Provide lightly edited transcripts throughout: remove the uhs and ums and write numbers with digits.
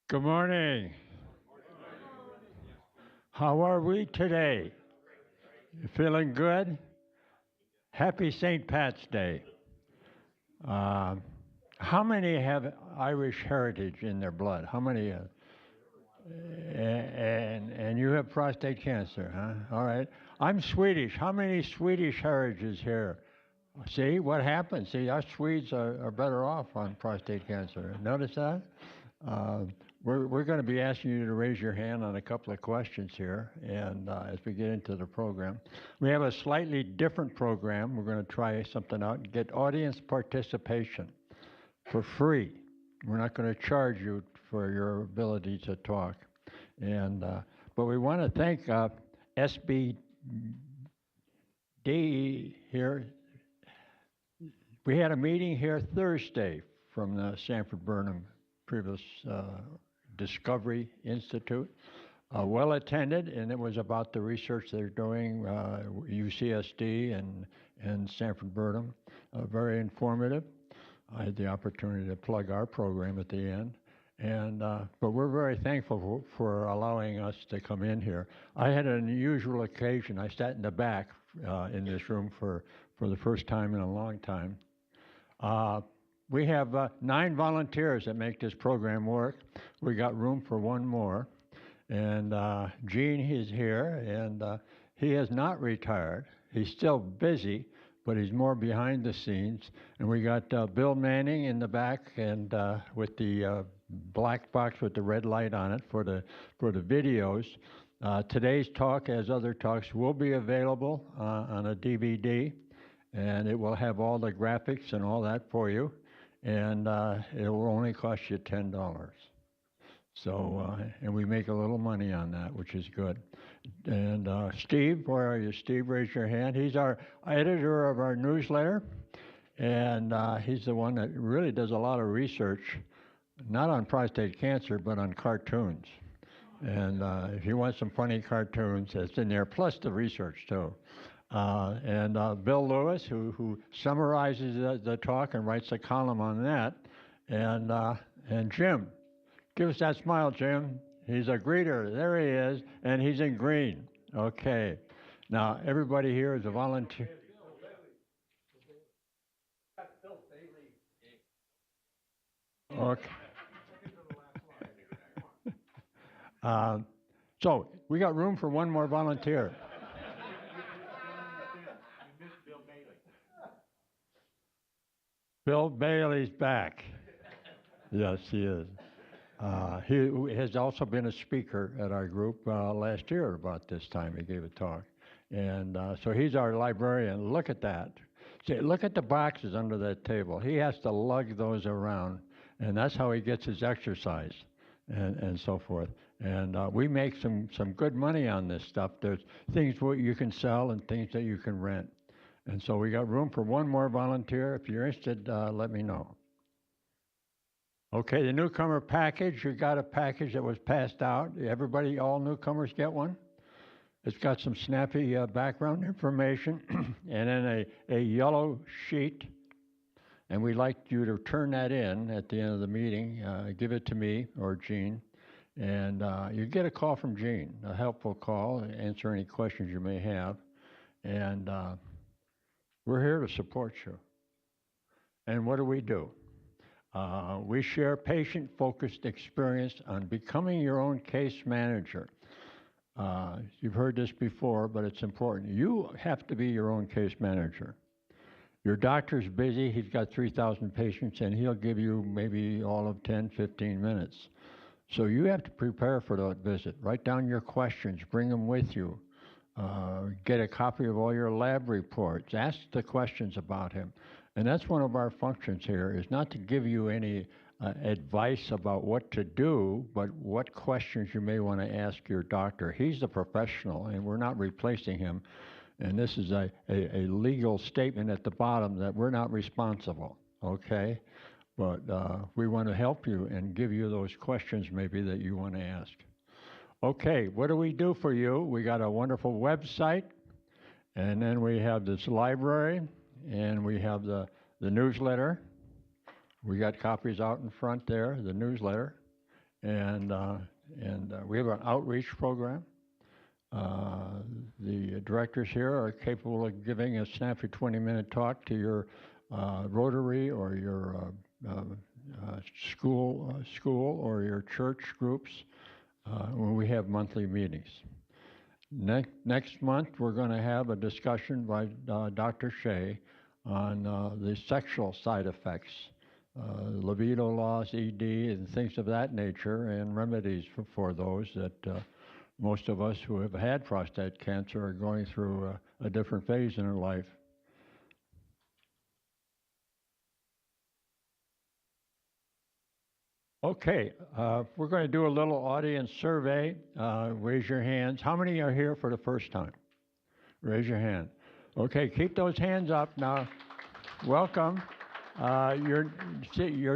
Good morning. How are we today? You feeling good? Happy St. Pat's Day. Uh, how many have Irish heritage in their blood? How many? And you have prostate cancer, huh? All right. I'm Swedish. How many Swedish heritages here? See what happens? See, us Swedes are better off on prostate cancer. Notice that? Uh, we're going to be asking you to raise your hand on a couple of questions here, and as we get into the program. We have a slightly different program. We're going to try something out and get audience participation for free. We're not going to charge you for your ability to talk. And but we want to thank SBD here. We had a meeting here Thursday from the Sanford Burnham Previous Discovery Institute. Well attended, and it was about the research they're doing, UCSD and Sanford Burnham. Very informative. I had the opportunity to plug our program at the end. And, but we're very thankful for allowing us to come in here. I had an unusual occasion. I sat in the back in this room for the first time in a long time. We have 9 volunteers that make this program work. We got room for one more. And Gene is here, and he has not retired. He's still busy, but he's more behind the scenes. And we got Bill Manning in the back, and with the black box with the red light on it for the videos. Today's talk, as other talks, will be available on a DVD, and it will have all the graphics and all that for you. And it will only cost you $10. So, and we make a little money on that, which is good. And Steve, where are you? Steve, raise your hand. He's our editor of our newsletter, and he's the one that really does a lot of research, not on prostate cancer, but on cartoons. And if you want some funny cartoons, it's in there, plus the research too. And Bill Lewis, who summarizes the talk and writes a column on that, and Jim. Give us that smile, Jim. He's a greeter. There he is, and he's in green. Okay. Now, everybody here is a volunteer. Okay. So, we got room for one more volunteer. Bill Bailey's back. Yes, he is. He has also been a speaker at our group last year about this time. He gave a talk. And so he's our librarian. Look at that. See, look at the boxes under that table. He has to lug those around, and that's how he gets his exercise and so forth. And we make some good money on this stuff. There's things you can sell and things that you can rent. And so we got room for one more volunteer. If you're interested, let me know. Okay, the newcomer package, you got a package that was passed out. Everybody, all newcomers get one. It's got some snappy background information and then a yellow sheet. And we'd like you to turn that in at the end of the meeting. Give it to me or Gene. And you get a call from Gene, a helpful call, answer any questions you may have. And we're here to support you. And what do? We share patient-focused experience on becoming your own case manager. You've heard this before, but it's important. You have to be your own case manager. Your doctor's busy. He's got 3,000 patients, and he'll give you maybe all of 10, 15 minutes. So you have to prepare for that visit. Write down your questions. Bring them with you. Get a copy of all your lab reports. Ask the questions about him. And that's one of our functions here, is not to give you any advice about what to do, but what questions you may want to ask your doctor. He's the professional, and we're not replacing him. And this is a legal statement at the bottom that we're not responsible, okay? But we want to help you and give you those questions maybe that you want to ask. Okay, what do we do for you? We got a wonderful website, and then we have this library, and we have the newsletter. We got copies out in front there, the newsletter. and we have an outreach program. The directors here are capable of giving a snappy 20-minute talk to your Rotary or your school or your church groups when we have monthly meetings. Next month, we're going to have a discussion by Dr. Shea on the sexual side effects, libido loss, ED, and things of that nature, and remedies for those that most of us who have had prostate cancer are going through a different phase in our life. Okay, we're going to do a little audience survey. Raise your hands. How many are here for the first time? Raise your hand. Okay, keep those hands up now. Welcome. Your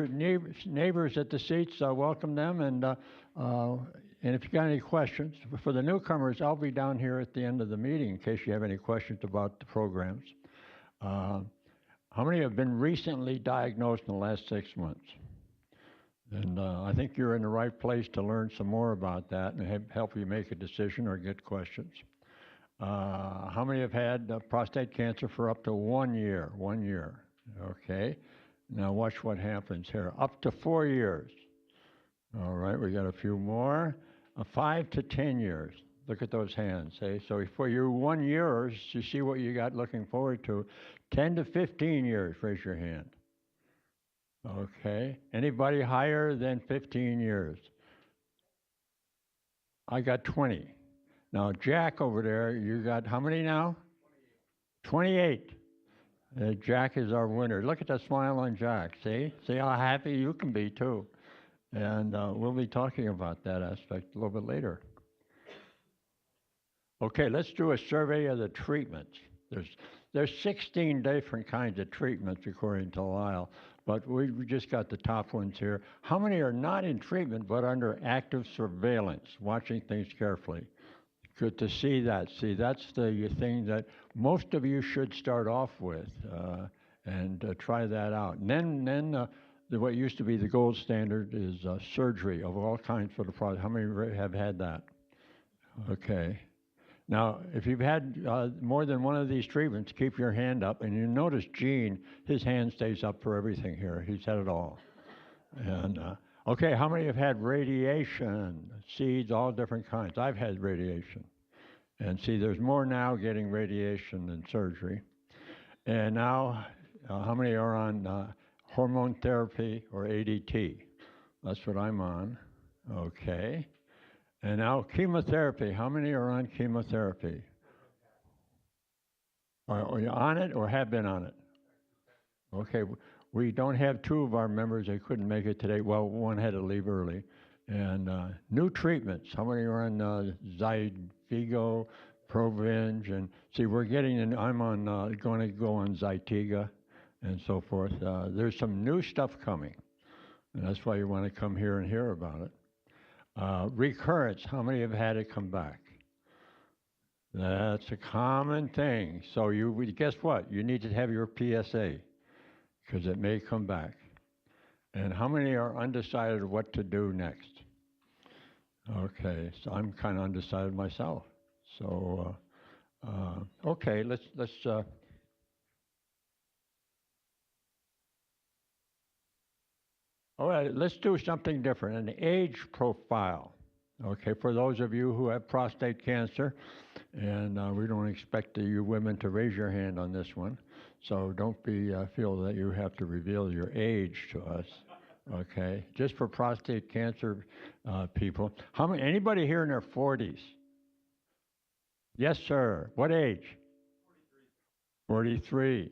neighbors at the seats, welcome them. And if you got any questions, for the newcomers, I'll be down here at the end of the meeting in case you have any questions about the programs. How many have been recently diagnosed in the last 6 months? And I think you're in the right place to learn some more about that and help you make a decision or get questions. How many have had prostate cancer for up to 1 year? 1 year. Okay. Now watch what happens here. Up to 4 years. All right, we got a few more. 5 to 10 years. Look at those hands. So for your 1 years, you see what you got looking forward to. 10 to 15 years, raise your hand. Okay. Anybody higher than 15 years? I got 20. Now, Jack over there, you got how many now? 28. Jack is our winner. Look at the smile on Jack. See how happy you can be, too. And we'll be talking about that aspect a little bit later. Okay, let's do a survey of the treatments. There's 16 different kinds of treatments according to Lyle, but we just got the top ones here. How many are not in treatment but under active surveillance, watching things carefully? Good to see that. See, that's the thing that most of you should start off with and try that out. And then what used to be the gold standard is surgery of all kinds for the prostate. How many have had that? Okay. Now, if you've had more than one of these treatments, keep your hand up. And you notice Gene, his hand stays up for everything here. He's had it all. And okay, how many have had radiation, seeds, all different kinds? I've had radiation. And see, there's more now getting radiation than surgery. And now, how many are on hormone therapy or ADT? That's what I'm on. Okay. And now chemotherapy. How many are on chemotherapy? Are you on it or have been on it? Okay. We don't have 2 of our members. They couldn't make it today. Well, one had to leave early. And new treatments. How many are on Zyvigo, Provenge? And see, we're getting in. I'm on going to go on Zytiga and so forth. There's some new stuff coming. And that's why you want to come here and hear about it. Recurrence, how many have had it come back? That's a common thing. So guess what? You need to have your PSA because it may come back. And how many are undecided what to do next? Okay, so I'm kind of undecided myself. So, okay, let's all right, let's do something different, an age profile. Okay, for those of you who have prostate cancer, and we don't expect you women to raise your hand on this one, so don't feel that you have to reveal your age to us. Okay, just for prostate cancer people. Anybody here in their 40s? Yes, sir. What age? 43.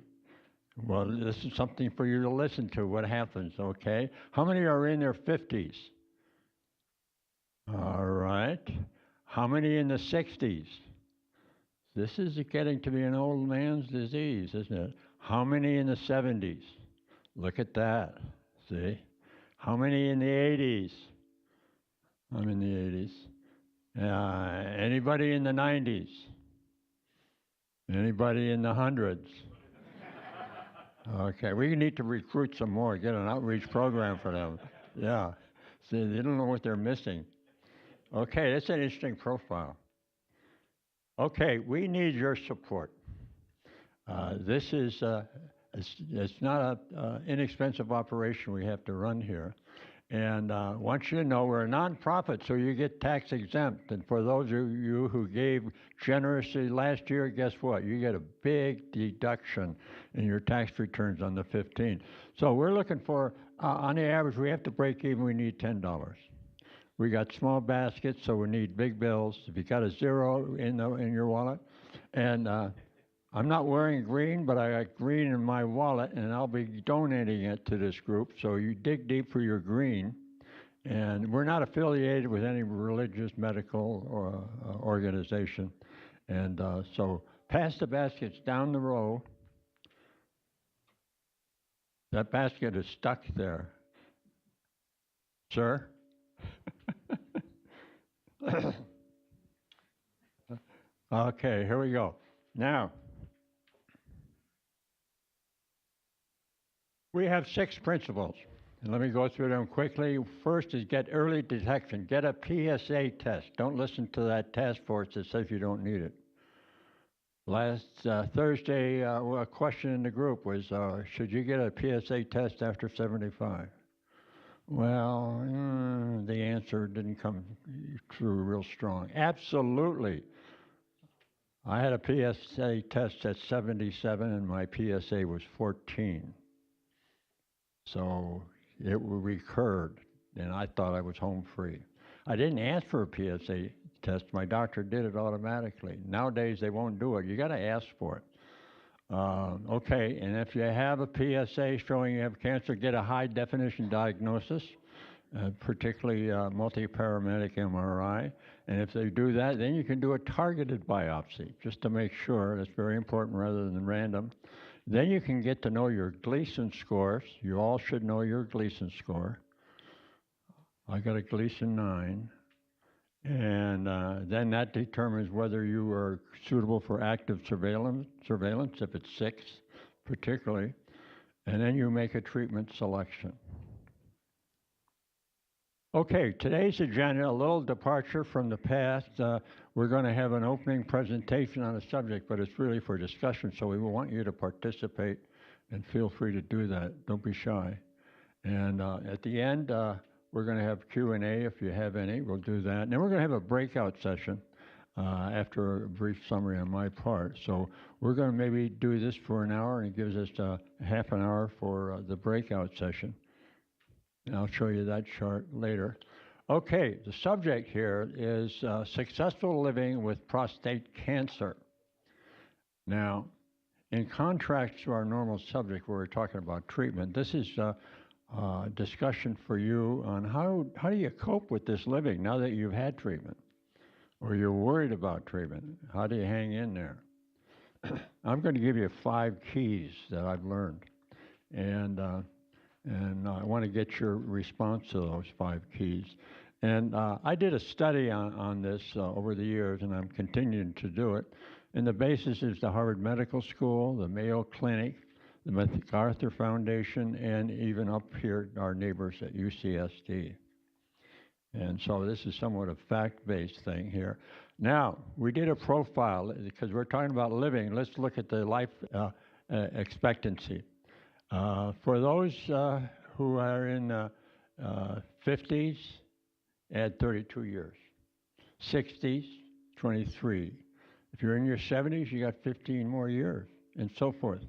Well, this is something for you to listen to, what happens, okay? How many are in their 50s? All right. How many in the 60s? This is getting to be an old man's disease, isn't it? How many in the 70s? Look at that, see? How many in the 80s? I'm in the 80s. Anybody in the 90s? Anybody in the hundreds? Okay, we need to recruit some more, get an outreach program for them. Yeah. So they don't know what they're missing. Okay, that's an interesting profile. Okay, we need your support. This is, it's not an inexpensive operation we have to run here. And want you to know we're a nonprofit, so you get tax exempt. And for those of you who gave generously last year, guess what? You get a big deduction in your tax returns on the 15th. So we're looking for, on the average, we have to break even, we need $10. We got small baskets, so we need big bills. If you got a zero in your wallet, and I'm not wearing green, but I got green in my wallet, and I'll be donating it to this group. So you dig deep for your green. And we're not affiliated with any religious, medical or, organization. And so pass the baskets down the row. That basket is stuck there. Sir? Okay, here we go. Now, we have 6 principles. And let me go through them quickly. First is get early detection. Get a PSA test. Don't listen to that task force that says you don't need it. Last Thursday, a question in the group was, should you get a PSA test after 75? Well, the answer didn't come through real strong. Absolutely. I had a PSA test at 77 and my PSA was 14. So it recurred, and I thought I was home free. I didn't ask for a PSA test. My doctor did it automatically. Nowadays, they won't do it. You got to ask for it. Okay, and if you have a PSA showing you have cancer, get a high-definition diagnosis, particularly multi-parametric MRI. And if they do that, then you can do a targeted biopsy, just to make sure. That's very important rather than random. Then you can get to know your Gleason scores. You all should know your Gleason score. I got a Gleason 9. And then that determines whether you are suitable for active surveillance, if it's 6 particularly. And then you make a treatment selection. Okay, today's agenda, a little departure from the past. We're going to have an opening presentation on a subject, but it's really for discussion, so we want you to participate, and feel free to do that. Don't be shy. And at the end, we're going to have Q&A if you have any. We'll do that. And then we're going to have a breakout session after a brief summary on my part. So we're going to maybe do this for an hour, and it gives us half an hour for the breakout session. And I'll show you that chart later. Okay, the subject here is successful living with prostate cancer. Now, in contrast to our normal subject where we're talking about treatment, this is discussion for you on how do you cope with this living now that you've had treatment, or you're worried about treatment. How do you hang in there? I'm going to give you 5 keys that I've learned, and I want to get your response to those 5 keys. And I did a study on this over the years, and I'm continuing to do it. And the basis is the Harvard Medical School, the Mayo Clinic, the McArthur Foundation, and even up here, our neighbors at UCSD. And so this is somewhat a fact-based thing here. Now, we did a profile, because we're talking about living. Let's look at the life expectancy. For those who are in 50s, add 32 years. 60s, 23. If you're in your 70s, you got 15 more years, and so forth.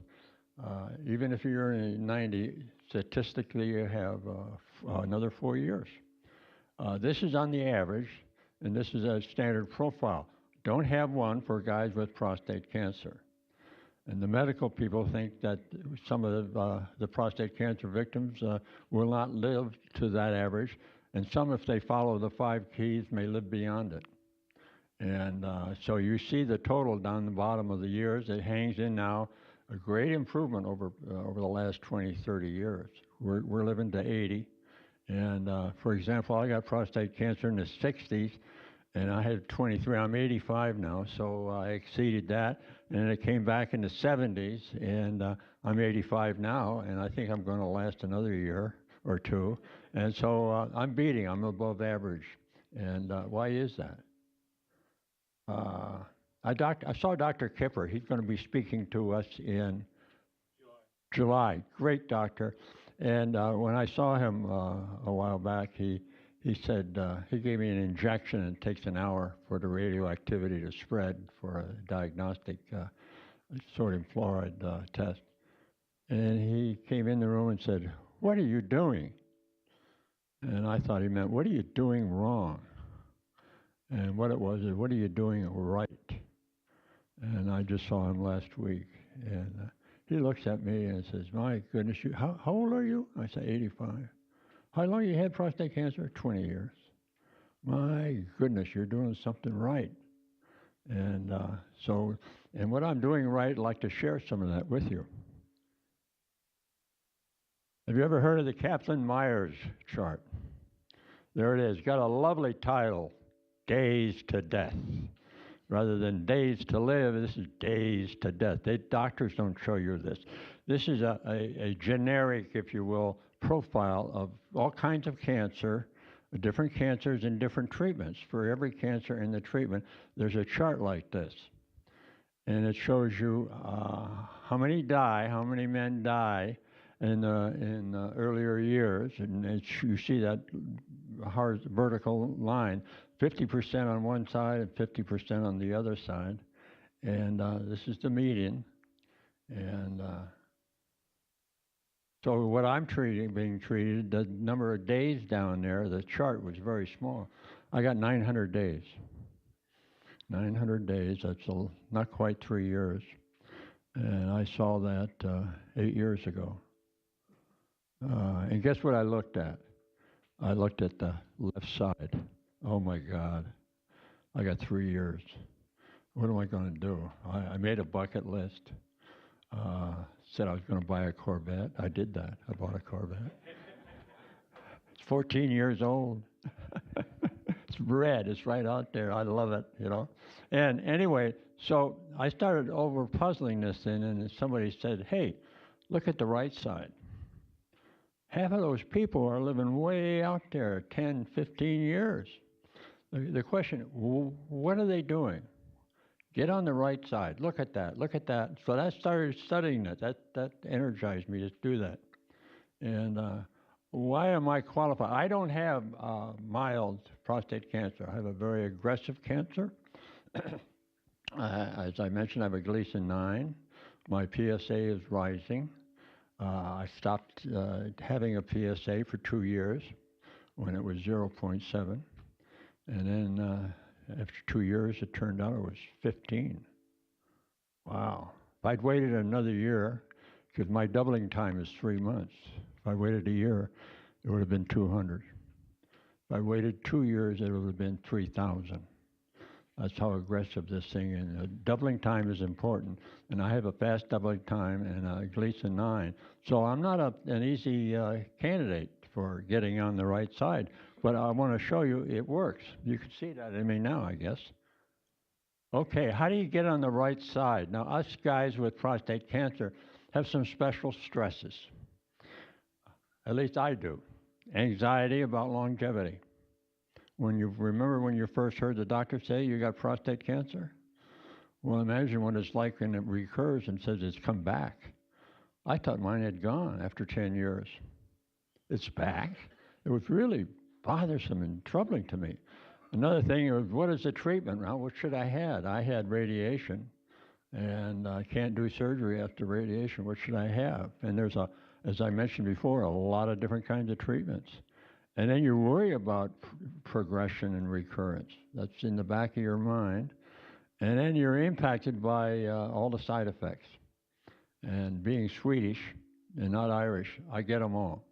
Even if you're in 90, statistically you have another 4 years. This is on the average, and this is a standard profile. Don't have one for guys with prostate cancer. And the medical people think that some of the prostate cancer victims will not live to that average, and some, if they follow the 5 keys, may live beyond it. And so you see the total down the bottom of the years. It hangs in now. A great improvement over the last 20, 30 years. We're living to 80. And for example, I got prostate cancer in the 60s, and I had 23. I'm 85 now, so I exceeded that. And it came back in the 70s, and I'm 85 now, and I think I'm going to last another year or two. And so I'm above average. And why is that? I saw Dr. Kipper. He's going to be speaking to us in July. Great doctor. And when I saw him a while back, he said he gave me an injection and it takes an hour for the radioactivity to spread for a diagnostic sodium fluoride test. And he came in the room and said, "What are you doing?" And I thought he meant, "What are you doing wrong?" And what it was is, "What are you doing right?" And I just saw him last week. And he looks at me and says, "My goodness, how old are you?" I say, 85. "How long you had prostate cancer?" 20 years. "My goodness, you're doing something right." And and what I'm doing right, I'd like to share some of that with you. Have you ever heard of the Kaplan-Meyers chart? There it is. Got a lovely title, Days to Death. Rather than days to live, this is days to death. Doctors don't show you this. This is a generic, if you will, profile of all kinds of cancer, different cancers and different treatments. For every cancer and the treatment, there's a chart like this. And it shows you how many die, how many men die in earlier years. And you see that vertical line, 50% on one side and 50% on the other side. And this is the median. And so what I'm being treated, the number of days down there, the chart was very small. I got 900 days. 900 days, that's not quite 3 years. And I saw that 8 years ago. And guess what I looked at? I looked at the left side. Oh my God, I got 3 years. What am I going to do? I made a bucket list. Said I was going to buy a Corvette. I did that. I bought a Corvette. It's 14 years old. It's red. It's right out there. I love it, you know. And anyway, so I started over puzzling this thing, and somebody said, "Hey, look at the right side. Half of those people are living way out there, 10, 15 years. The question, what are they doing? Get on the right side. Look at that. Look at that." So I started studying that. That energized me to do that. And why am I qualified? I don't have mild prostate cancer. I have a very aggressive cancer. As I mentioned, I have a Gleason 9. My PSA is rising. I stopped having a PSA for 2 years when it was 0.7. And then after 2 years, it turned out it was 15. Wow. If I'd waited another year, because my doubling time is 3 months. If I waited a year, it would have been 200. If I waited 2 years, it would have been 3,000. That's how aggressive this thing is. Doubling time is important, and I have a fast doubling time and a Gleason 9. So I'm not an easy candidate for getting on the right side, but I want to show you it works. You can see that in me now, I guess. Okay, how do you get on the right side? Now, us guys with prostate cancer have some special stresses. At least I do. Anxiety about longevity. When you first heard the doctor say you got prostate cancer? Well, imagine what it's like when it recurs and says it's come back. I thought mine had gone after 10 years. It's back. It was really bothersome and troubling to me. Another thing was, what is the treatment? Well, what should I have? I had radiation, and I can't do surgery after radiation. What should I have? And there's as I mentioned before, a lot of different kinds of treatments. And then you worry about progression and recurrence. That's in the back of your mind. And then you're impacted by all the side effects. And being Swedish and not Irish, I get them all.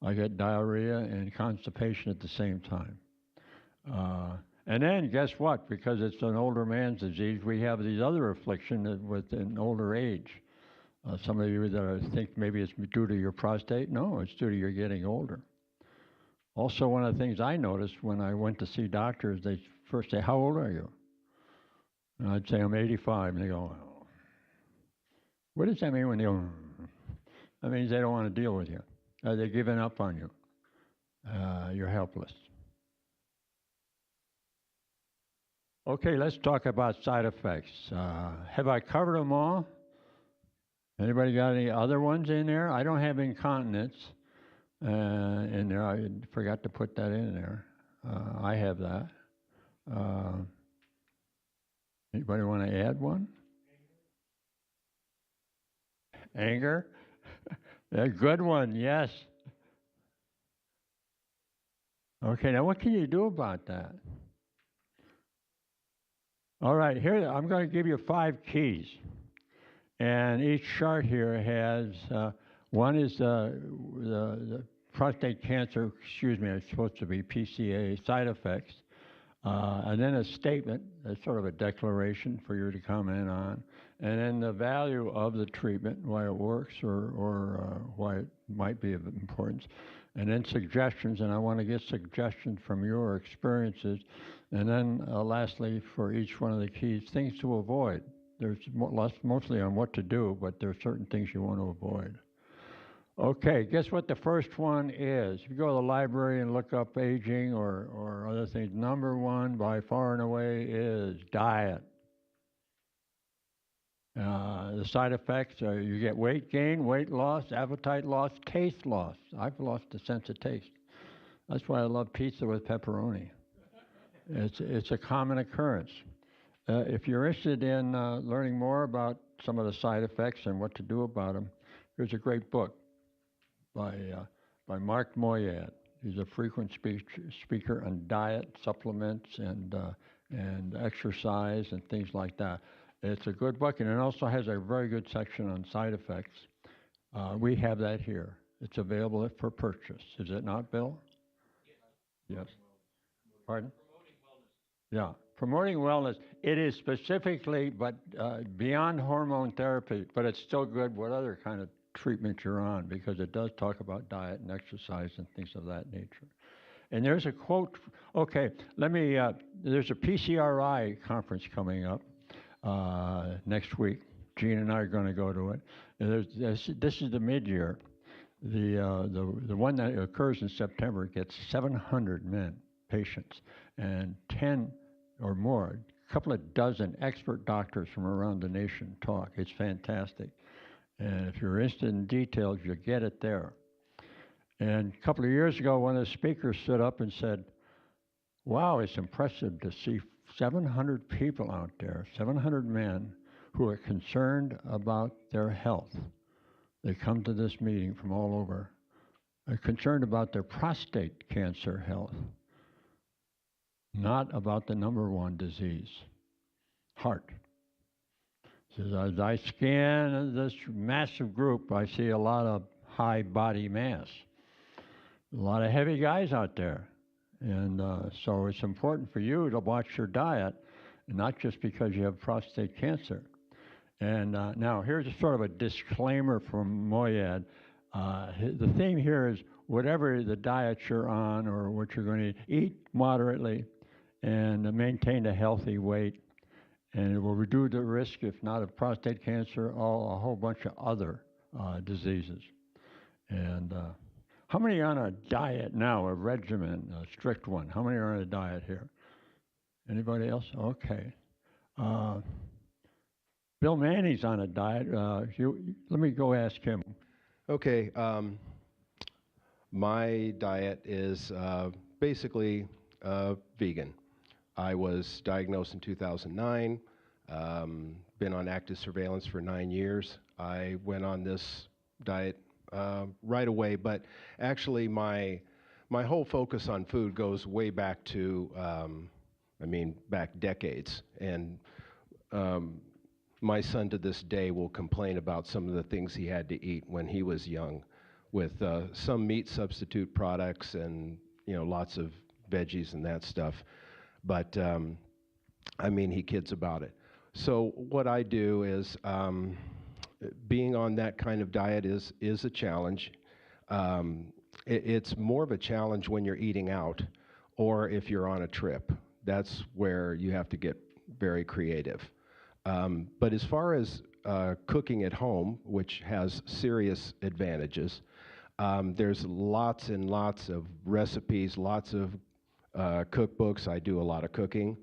I get diarrhea and constipation at the same time. And then guess what? Because it's an older man's disease, we have these other afflictions with an older age. Some of you that think maybe it's due to your prostate, no, it's due to your getting older. Also, one of the things I noticed when I went to see doctors, they first say, "How old are you?" And I'd say, "I'm 85. And they go, "What does that mean when they go, that means they don't want to deal with you." They're giving up on you. You're helpless. Okay, let's talk about side effects. Have I covered them all? Anybody got any other ones in there? I don't have incontinence in there. I forgot to put that in there. I have that. Anybody want to add one? Anger? A good one, yes. Okay, now what can you do about that? All right, here I'm going to give you 5 keys. And each chart here has, one is the prostate cancer, excuse me, it's supposed to be PCA side effects. And then a statement, that's sort of a declaration for you to comment on. And then the value of the treatment, why it works or why it might be of importance. And then suggestions, and I want to get suggestions from your experiences. And then lastly, for each one of the keys, things to avoid. There's mostly on what to do, but there are certain things you want to avoid. Okay, guess what the first one is? If you go to the library and look up aging or other things, number one by far and away is diet. The side effects are you get weight gain, weight loss, appetite loss, taste loss. I've lost the sense of taste. That's why I love pizza with pepperoni. It's a common occurrence. If you're interested in learning more about some of the side effects and what to do about them, here's a great book by Mark Moyad. He's a frequent speaker on diet, supplements, and exercise and things like that. It's a good book, and it also has a very good section on side effects. We have that here. It's available for purchase. Is it not, Bill? Yes. Pardon? Yeah, promoting wellness. It is specifically, but beyond hormone therapy, but it's still good what other kind of treatment you're on, because it does talk about diet and exercise and things of that nature. And there's a quote, okay, there's a PCRI conference coming up next week. Gene and I are going to go to it. This is the mid-year. The one that occurs in September gets 700 men, patients, and 10 or more, a couple of dozen expert doctors from around the nation talk. It's fantastic. And if you're interested in details, you'll get it there. And a couple of years ago, one of the speakers stood up and said, wow, it's impressive to see 700 people out there, 700 men who are concerned about their health. They come to this meeting from all over. They're concerned about their prostate cancer health, not about the number one disease, heart. Says, as I scan this massive group, I see a lot of high body mass, a lot of heavy guys out there. And so it's important for you to watch your diet, not just because you have prostate cancer. And now here's a sort of a disclaimer from Moyad. The theme here is whatever the diet you're on or what you're going to eat moderately and maintain a healthy weight. And it will reduce the risk, if not of prostate cancer, a whole bunch of other diseases. And how many are on a diet now, a regimen, a strict one? How many are on a diet here? Anybody else? Okay. Bill Manny's on a diet. Let me go ask him. Okay. My diet is basically vegan. I was diagnosed in 2009, been on active surveillance for 9 years. I went on this diet right away, but actually my whole focus on food goes way back to, back decades. And my son to this day will complain about some of the things he had to eat when he was young, with some meat substitute products and lots of veggies and that stuff. But he kids about it. So what I do is, being on that kind of diet is a challenge. It's more of a challenge when you're eating out or if you're on a trip. That's where you have to get very creative. But as far as cooking at home, which has serious advantages, There's lots and lots of recipes, lots of cookbooks. I do a lot of cooking.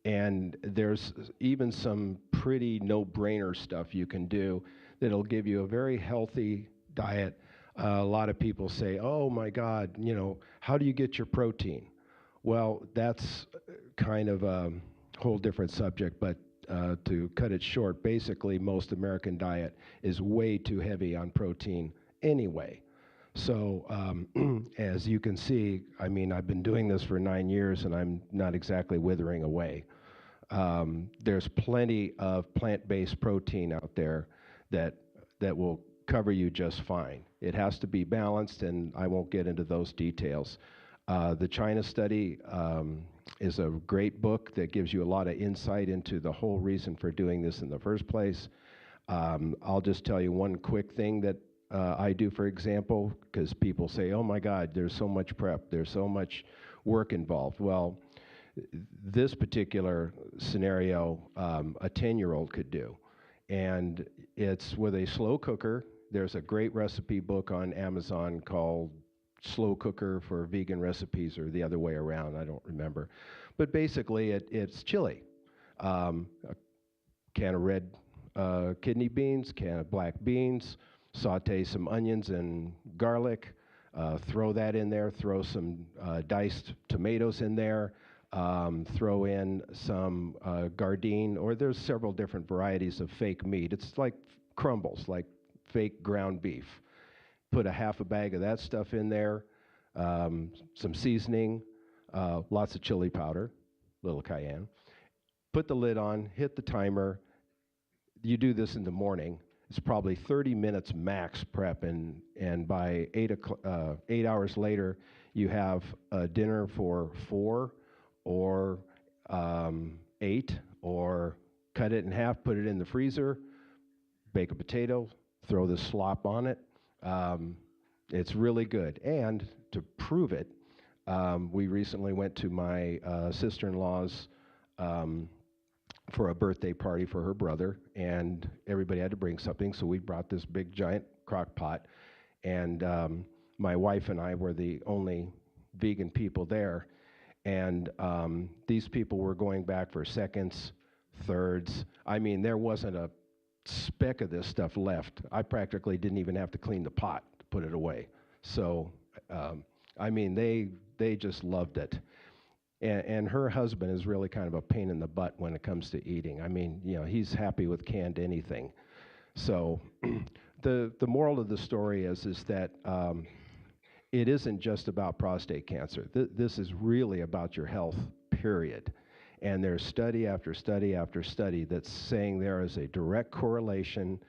And there's even some pretty no-brainer stuff you can do that'll give you a very healthy diet. A lot of people say, oh my God, you know, how do you get your protein? Well, that's kind of a whole different subject, but to cut it short, basically most American diet is way too heavy on protein anyway. So as you can see, I mean, I've been doing this for 9 years and I'm not exactly withering away. There's plenty of plant-based protein out there that will cover you just fine. It has to be balanced, and I won't get into those details. The China study is a great book that gives you a lot of insight into the whole reason for doing this in the first place. I'll just tell you one quick thing that I do, for example, because people say, oh my God, there's so much prep, there's so much work involved. Well, this particular scenario, a 10-year-old could do. And it's with a slow cooker. There's a great recipe book on Amazon called Slow Cooker for Vegan Recipes, or the other way around, I don't remember. But basically, it's chili. A can of red kidney beans, can of black beans, saute some onions and garlic, throw that in there, throw some diced tomatoes in there, throw in some Gardein, or there's several different varieties of fake meat. It's like crumbles, like fake ground beef. Put a half a bag of that stuff in there, some seasoning, lots of chili powder, little cayenne. Put the lid on, hit the timer. You do this in the morning. It's probably 30 minutes max prep, and by 8 hours later, you have a dinner for 4 or 8, or cut it in half, put it in the freezer, bake a potato, throw the slop on it. It's really good. And to prove it, we recently went to my sister-in-law's for a birthday party for her brother, and everybody had to bring something, so we brought this big giant crock pot, and my wife and I were the only vegan people there, and these people were going back for seconds, thirds. I mean, there wasn't a speck of this stuff left. I practically didn't even have to clean the pot to put it away. So, I mean, they just loved it. And her husband is really kind of a pain in the butt when it comes to eating. I mean, you know, he's happy with canned anything. So the moral of the story is that it isn't just about prostate cancer. This is really about your health, period. And there's study after study after study that's saying there is a direct correlation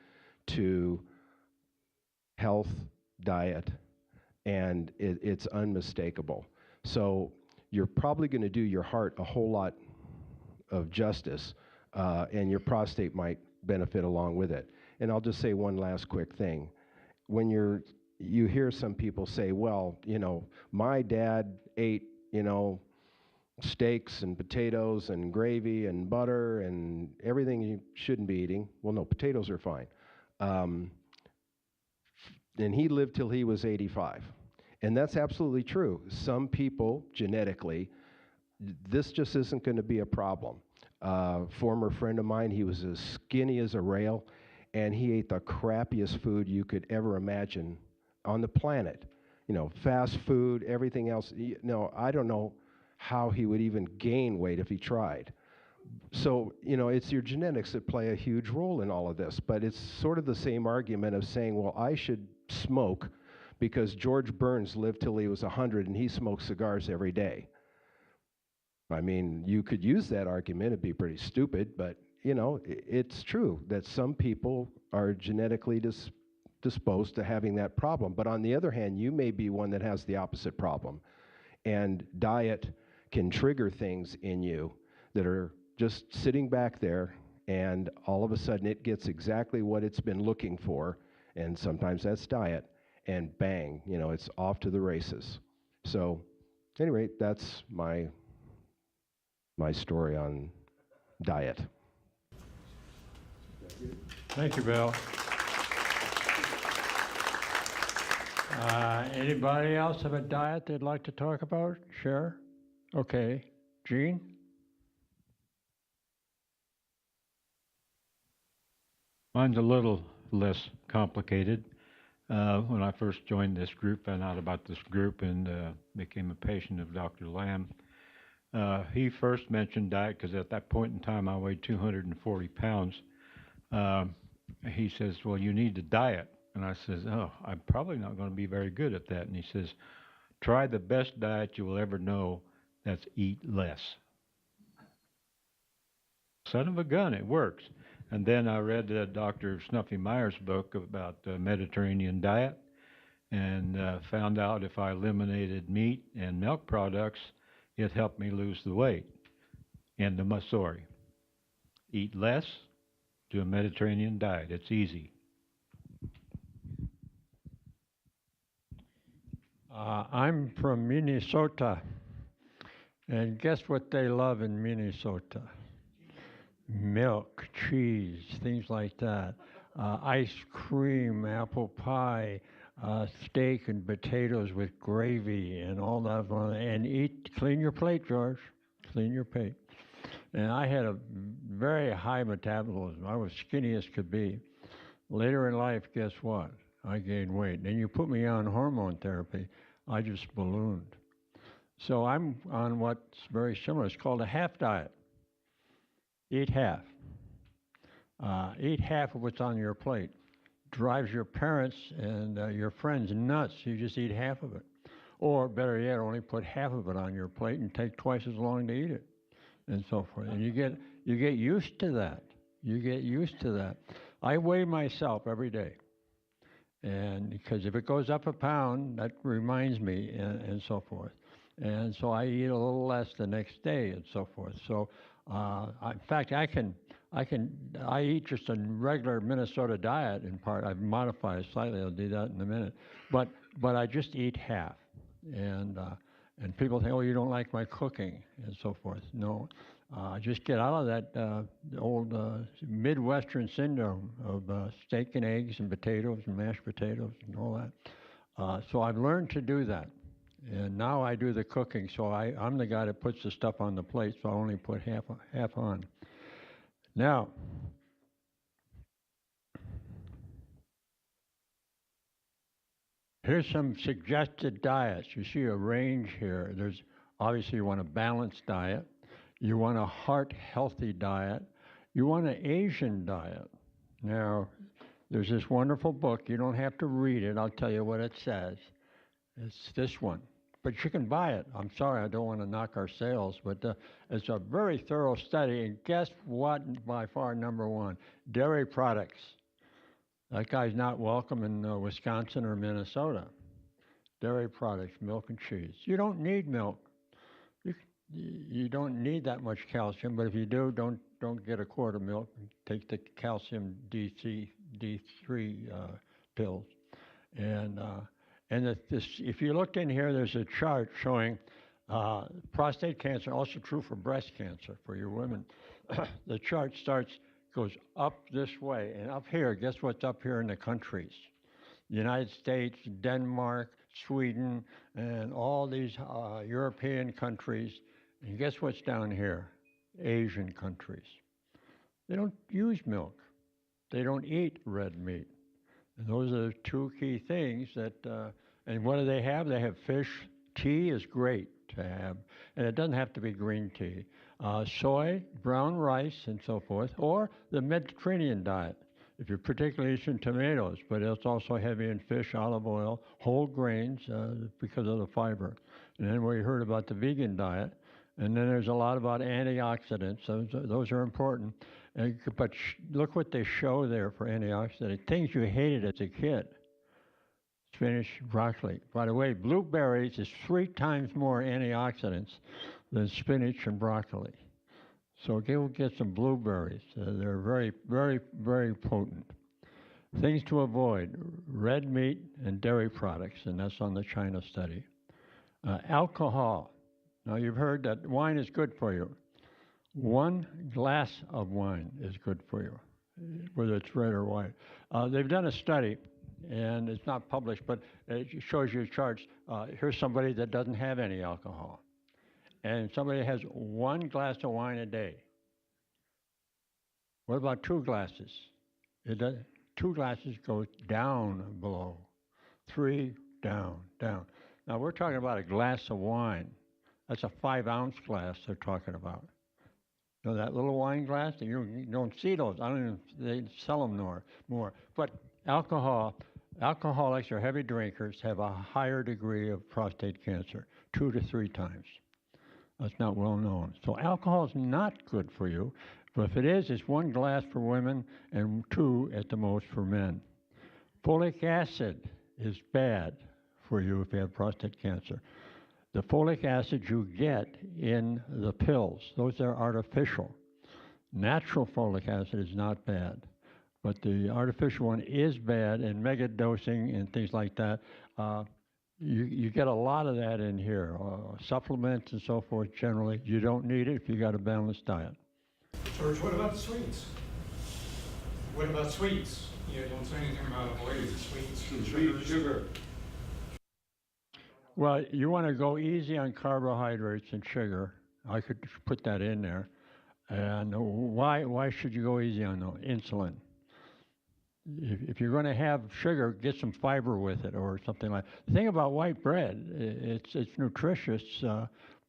to health, diet, and it's unmistakable. So you're probably going to do your heart a whole lot of justice, and your prostate might benefit along with it. And I'll just say one last quick thing. When you hear some people say, well, you know, my dad ate, you know, steaks and potatoes and gravy and butter and everything you shouldn't be eating. Well, no, potatoes are fine. And he lived till he was 85. And that's absolutely true. Some people, genetically, this just isn't going to be a problem. Former friend of mine, he was as skinny as a rail, and he ate the crappiest food you could ever imagine on the planet. You know, fast food, everything else. No, I don't know how he would even gain weight if he tried. So, you know, it's your genetics that play a huge role in all of this. But it's sort of the same argument of saying, well, I should smoke because George Burns lived till he was 100 and he smoked cigars every day. I mean, you could use that argument. It'd be pretty stupid, but, you know, it's true that some people are genetically disposed to having that problem. But on the other hand, you may be one that has the opposite problem. And diet can trigger things in you that are just sitting back there, and all of a sudden it gets exactly what it's been looking for, and sometimes that's diet, and bang, you know, it's off to the races. So, at any rate, that's my story on diet. Thank you, Bill. Anybody else have a diet they'd like to talk about? Share? Okay. Gene? Mine's a little less complicated. When I first joined this group, found out about this group and became a patient of Dr. Lamb. He first mentioned diet because at that point in time I weighed 240 pounds. He says, well, you need to diet. And I says, oh, I'm probably not going to be very good at that. And he says, try the best diet you will ever know. That's eat less. Son of a gun, it works. And then I read Dr. Snuffy Meyer's book about the Mediterranean diet and found out if I eliminated meat and milk products, it helped me lose the weight. End of my story. Eat less, do a Mediterranean diet. It's easy. I'm from Minnesota, and guess what they love in Minnesota? Milk, cheese, things like that. Ice cream, apple pie, steak and potatoes with gravy and all that. And clean your plate, George. Clean your plate. And I had a very high metabolism. I was skinny as could be. Later in life, guess what? I gained weight. Then you put me on hormone therapy, I just ballooned. So I'm on what's very similar. It's called a half diet. Eat half. Eat half of what's on your plate. Drives your parents and your friends nuts. You just eat half of it. Or better yet, only put half of it on your plate and take twice as long to eat it, and so forth. And you get used to that. You get used to that. I weigh myself every day. And because if it goes up a pound, that reminds me, and so forth. And so I eat a little less the next day, and so forth. So, in fact, I eat just a regular Minnesota diet. In part, I've modified it slightly. I'll do that in a minute. But I just eat half, and people think, oh, you don't like my cooking, and so forth. No. Just get out of that old Midwestern syndrome of steak and eggs and potatoes and mashed potatoes and all that. So I've learned to do that. And now I do the cooking, so I'm the guy that puts the stuff on the plate, so I only put half on. Now, here's some suggested diets. You see a range here. There's obviously you want a balanced diet. You want a heart-healthy diet. You want an Asian diet. Now, there's this wonderful book. You don't have to read it. I'll tell you what it says. It's this one. But you can buy it. I'm sorry, I don't want to knock our sales, but it's a very thorough study. And guess what, by far, number one? Dairy products. That guy's not welcome in Wisconsin or Minnesota. Dairy products, milk and cheese. You don't need milk. You don't need that much calcium, but if you do, don't get a quart of milk. Take the calcium D3 pills. And if you looked in here, there's a chart showing prostate cancer, also true for breast cancer for your women. The chart goes up this way, and up here, guess what's up here in the countries? The United States, Denmark, Sweden, and all these European countries. And guess what's down here? Asian countries. They don't use milk. They don't eat red meat. And those are the two key things that, and what do they have? They have fish. Tea is great to have, and it doesn't have to be green tea. Soy, brown rice, and so forth, or the Mediterranean diet, if you're particularly interested in tomatoes, but it's also heavy in fish, olive oil, whole grains, because of the fiber. And then we heard about the vegan diet. And then there's a lot about antioxidants. Those are important. But look what they show there for antioxidants. Things you hated as a kid. Spinach, broccoli. By the way, blueberries is 3 times more antioxidants than spinach and broccoli. So go get some blueberries. They're very, very, very potent. Things to avoid: red meat and dairy products, and that's on the China study. Alcohol. Now, you've heard that wine is good for you. 1 glass of wine is good for you, whether it's red or white. They've done a study, and it's not published, but it shows you charts. Here's somebody that doesn't have any alcohol, and somebody has 1 glass of wine a day. What about 2 glasses? It does, 2 glasses goes down below. 3, down, down. Now we're talking about a glass of wine. That's a 5-ounce glass they're talking about. You know that little wine glass? You don't see those. I don't even, they sell them more. But alcoholics or heavy drinkers have a higher degree of prostate cancer, 2 to 3 times. That's not well known. So alcohol is not good for you, but if it is, it's 1 glass for women and 2 at the most for men. Folic acid is bad for you if you have prostate cancer. The folic acid you get in the pills, those are artificial. Natural folic acid is not bad, but the artificial one is bad, and megadosing and things like that. You get a lot of that in here. Supplements and so forth, generally, you don't need it if you got a balanced diet. George, what about the sweets? What about sweets? You don't say anything about avoiding the sweets. Sugar. Well, you want to go easy on carbohydrates and sugar. I could put that in there. And why should you go easy on insulin? If you're going to have sugar, get some fiber with it or something like that. The thing about white bread, it's nutritious,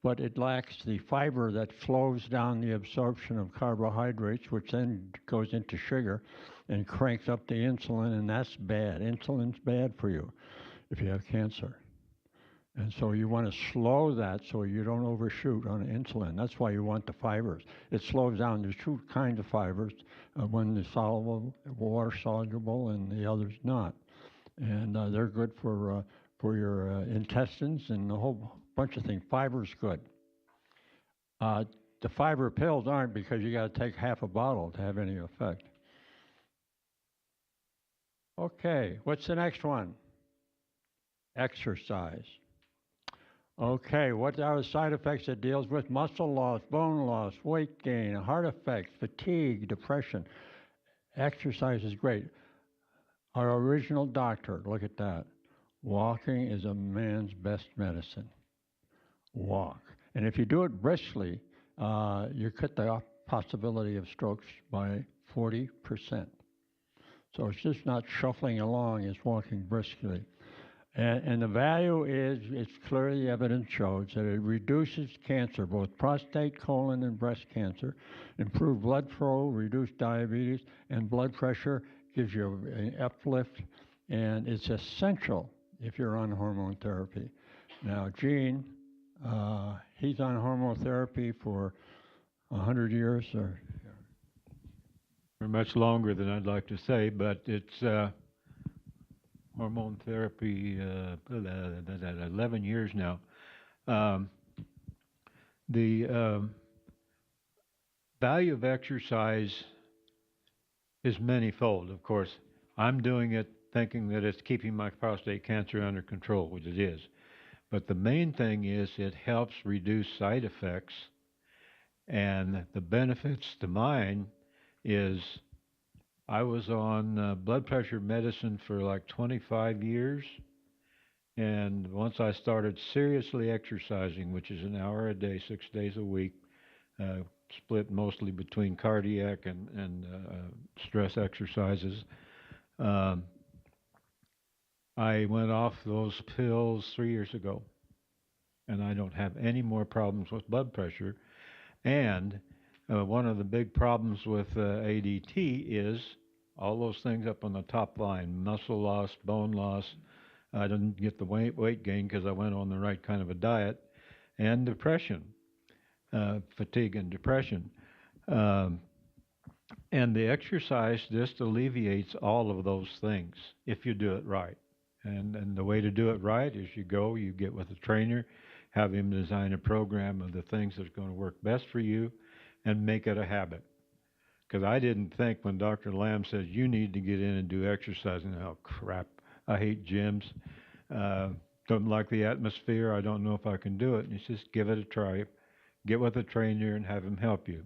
but it lacks the fiber that slows down the absorption of carbohydrates, which then goes into sugar and cranks up the insulin, and that's bad. Insulin's bad for you if you have cancer. And so you want to slow that so you don't overshoot on insulin. That's why you want the fibers. It slows down. There's 2 kinds of fibers, one is soluble, water soluble, and the other's not. And they're good for your intestines and a whole bunch of things. Fiber's good. The fiber pills aren't, because you got to take half a bottle to have any effect. Okay, what's the next one? Exercise. Okay, what are the side effects it deals with? Muscle loss, bone loss, weight gain, heart effects, fatigue, depression. Exercise is great. Our original doctor, look at that. Walking is a man's best medicine. Walk. And if you do it briskly, you cut the possibility of strokes by 40%. So it's just not shuffling along, it's walking briskly. And the value is, it's clearly evidence shows that it reduces cancer, both prostate, colon, and breast cancer, improve blood flow, reduce diabetes, and blood pressure, gives you an uplift, and it's essential if you're on hormone therapy. Now, Gene, he's on hormone therapy for 100 years, or? For much longer than I'd like to say, but it's hormone therapy, 11 years now. The value of exercise is manyfold, of course. I'm doing it thinking that it's keeping my prostate cancer under control, which it is. But the main thing is it helps reduce side effects, and the benefits to mine is I was on blood pressure medicine for like 25 years, and once I started seriously exercising, which is an hour a day, 6 days a week, split mostly between cardiac and stress exercises, I went off those pills 3 years ago, and I don't have any more problems with blood pressure. And one of the big problems with ADT is all those things up on the top line: muscle loss, bone loss. I didn't get the weight gain because I went on the right kind of a diet, and depression, fatigue and depression. And the exercise just alleviates all of those things if you do it right. And the way to do it right is you get with a trainer, have him design a program of the things that's going to work best for you, and make it a habit. Because I didn't think when Dr. Lamb says you need to get in and do exercise, and oh crap, I hate gyms, don't like the atmosphere, I don't know if I can do it. And he says, give it a try, get with a trainer and have him help you.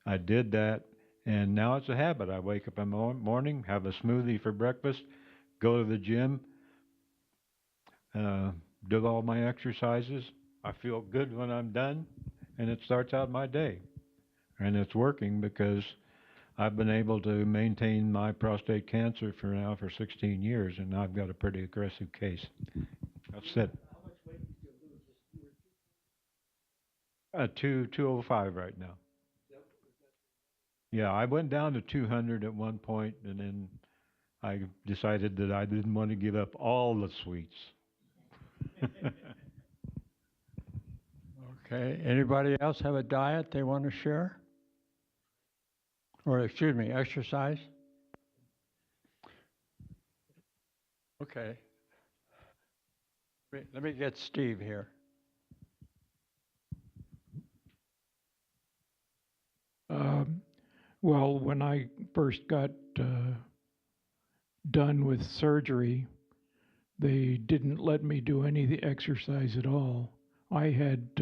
I did that, and now it's a habit. I wake up in the morning, have a smoothie for breakfast, go to the gym, do all my exercises. I feel good when I'm done, and it starts out my day. And it's working because I've been able to maintain my prostate cancer for 16 years, and I've got a pretty aggressive case. That's it. How much weight did you lose? Just 205 right now. Yeah, I went down to 200 at one point, and then I decided that I didn't want to give up all the sweets. Okay, anybody else have a diet they want to share? Or, excuse me, exercise? Okay. Let me get Steve here. Well, when I first got done with surgery, they didn't let me do any of the exercise at all. I had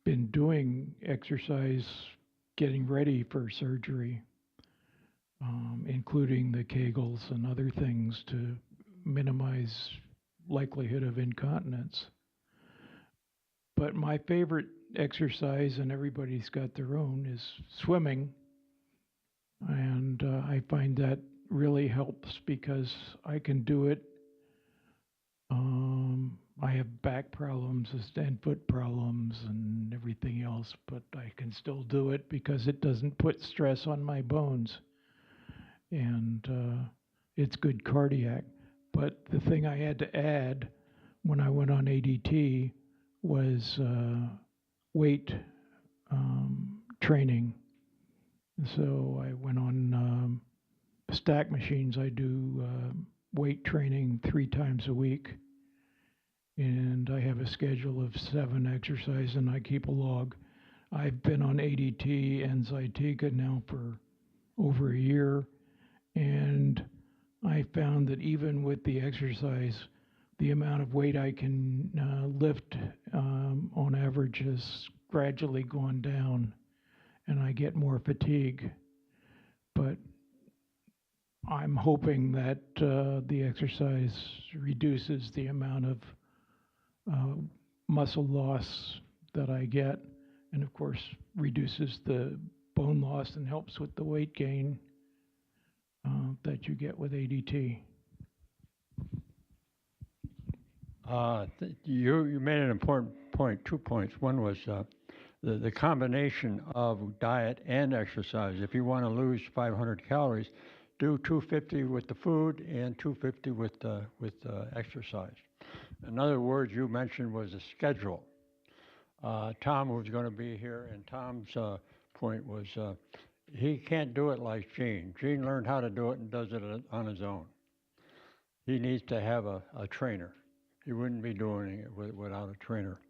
been doing exercise getting ready for surgery, including the Kegels and other things to minimize likelihood of incontinence. But my favorite exercise, and everybody's got their own, is swimming. And I find that really helps because I can do it. I have back problems and foot problems and everything else, but I can still do it because it doesn't put stress on my bones. And it's good cardiac. But the thing I had to add when I went on ADT was weight training. So I went on stack machines. I do weight training 3 times a week. And I have a schedule of 7 exercises, and I keep a log. I've been on ADT and Zytiga now for over a year, and I found that even with the exercise, the amount of weight I can lift on average has gradually gone down, and I get more fatigue. But I'm hoping that the exercise reduces the amount of muscle loss that I get, and of course reduces the bone loss and helps with the weight gain that you get with ADT. You made an important point, 2 points. One was the combination of diet and exercise. If you want to lose 500 calories, do 250 with the food and 250 with exercise. Another word you mentioned was a schedule. Tom, who's going to be here, and Tom's point was he can't do it like Gene. Gene learned how to do it and does it on his own. He needs to have a trainer. He wouldn't be doing it without a trainer.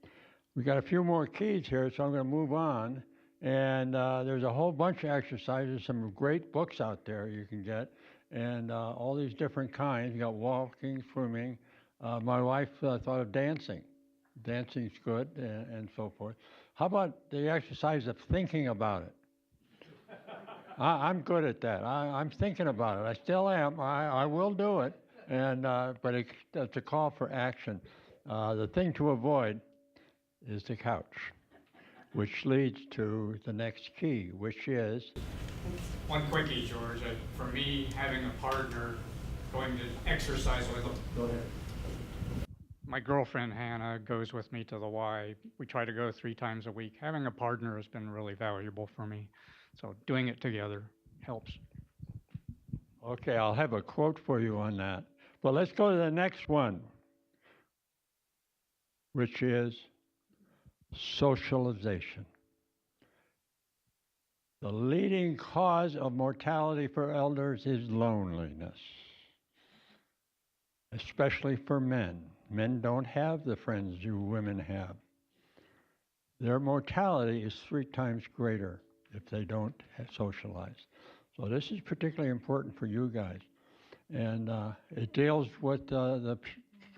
We got a few more keys here, so I'm going to move on. And there's a whole bunch of exercises, some great books out there you can get, and all these different kinds. You got walking, swimming. My wife thought of dancing. Dancing's good, and so forth. How about the exercise of thinking about it? I'm good at that. I'm thinking about it. I still am. I will do it, and but it's a call for action. The thing to avoid is the couch, which leads to the next key, which is? One quickie, George. For me, having a partner going to exercise with them. Go ahead. My girlfriend, Hannah, goes with me to the Y. We try to go 3 times a week. Having a partner has been really valuable for me. So doing it together helps. Okay, I'll have a quote for you on that. But let's go to the next one, which is socialization. The leading cause of mortality for elders is loneliness, especially for men. Men don't have the friends you women have. Their mortality is 3 times greater if they don't socialize. So this is particularly important for you guys. And it deals with the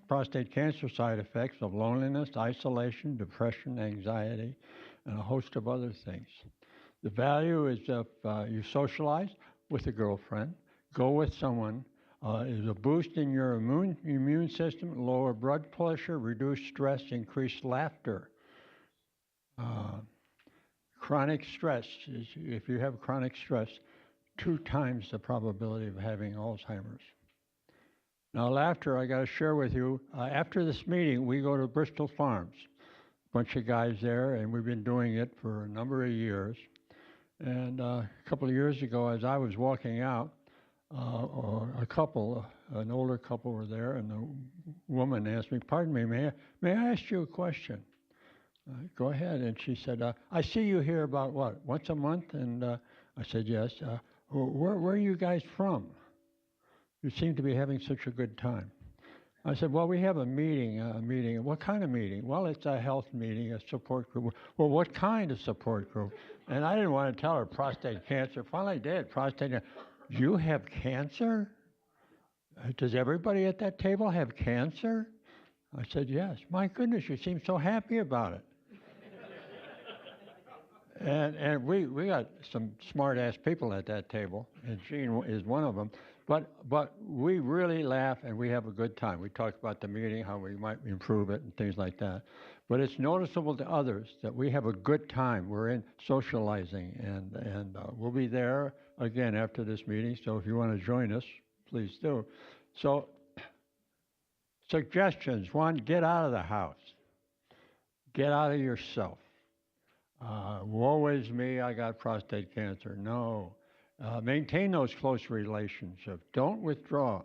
prostate cancer side effects of loneliness, isolation, depression, anxiety, and a host of other things. The value is if you socialize with a girlfriend, go with someone is a boost in your immune system, lower blood pressure, reduce stress, increase laughter. Chronic stress, if you have chronic stress, 2 times the probability of having Alzheimer's. Now, laughter, I got to share with you, after this meeting, we go to Bristol Farms. Bunch of guys there, and we've been doing it for a number of years. And a couple of years ago, as I was walking out, an older couple were there, and the woman asked me, "Pardon me, may I ask you a question?" Go ahead. And she said, "I see you here about what, once a month?" And I said, "Yes. Where are you guys from? You seem to be having such a good time." I said, "Well, we have a meeting. What kind of meeting?" "Well, it's a health meeting, a support group." "Well, what kind of support group?" And I didn't want to tell her prostate cancer. Finally, I did. Prostate cancer. "You have cancer? Does everybody at that table have cancer?" I said, "Yes." "My goodness, you seem so happy about it." And we got some smart-ass people at that table, and Gene is one of them. But we really laugh, and we have a good time. We talk about the meeting, how we might improve it, and things like that. But it's noticeable to others that we have a good time. We're in socializing, and we'll be there again after this meeting. So if you want to join us, please do. So suggestions. 1, get out of the house. Get out of yourself. Woe is me, I got prostate cancer. No. Maintain those close relationships. Don't withdraw.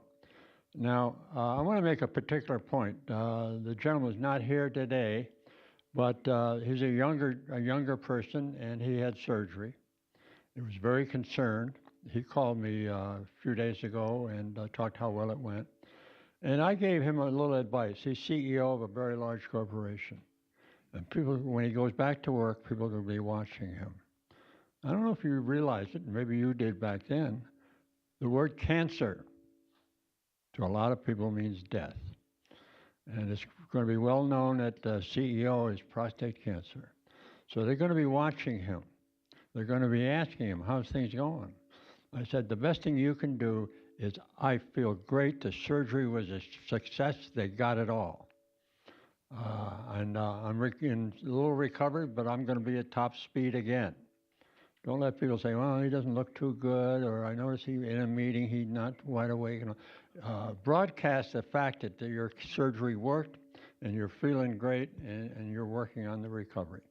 Now, I want to make a particular point. The gentleman's not here today, but he's a younger person, and he had surgery. He was very concerned. He called me a few days ago and talked how well it went. And I gave him a little advice. He's CEO of a very large corporation. And people, when he goes back to work, people are going to be watching him. I don't know if you realize it, maybe you did back then. The word cancer to a lot of people means death. And it's going to be well known that the CEO is prostate cancer. So they're going to be watching him. They're going to be asking him, "How's things going?" I said, the best thing you can do is, "I feel great. The surgery was a success. They got it all. I'm in a little recovery, but I'm going to be at top speed again." Don't let people say, "Well, he doesn't look too good," or "I noticed in a meeting he's not wide awake." Broadcast the fact that your surgery worked and you're feeling great and you're working on the recovery.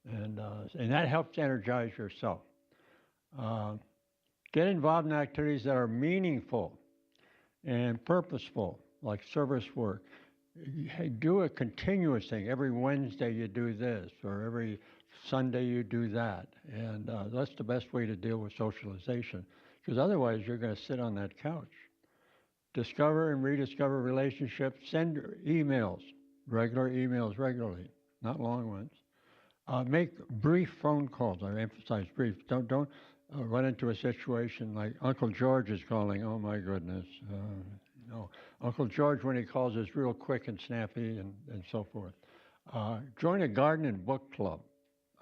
And that helps energize yourself. Get involved in activities that are meaningful and purposeful, like service work. Do a continuous thing. Every Wednesday you do this, or every Sunday you do that. And that's the best way to deal with socialization, because otherwise you're going to sit on that couch. Discover and rediscover relationships. Send emails, regularly, not long ones. Make brief phone calls. I emphasize brief. Don't run into a situation like Uncle George is calling. Oh my goodness. No, Uncle George, when he calls, is real quick and snappy and so forth. Join a garden and book club.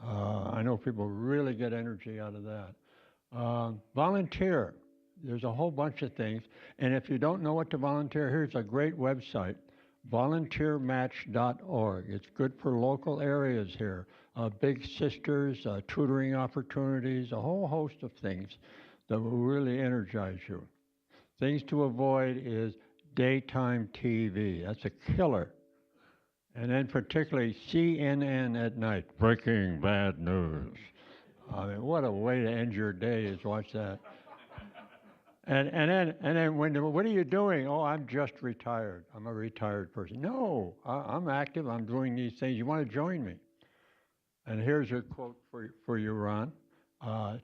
I know people really get energy out of that. Volunteer. There's a whole bunch of things. And if you don't know what to volunteer, here's a great website, volunteermatch.org. It's good for local areas here. Big Sisters, tutoring opportunities, a whole host of things that will really energize you. Things to avoid is daytime TV. That's a killer. And then particularly CNN at night. Breaking bad news. I mean, what a way to end your day is watch that. And then what are you doing? "Oh, I'm just retired. I'm a retired person." No, I'm active. I'm doing these things. You want to join me? And here's a quote for you, Ron.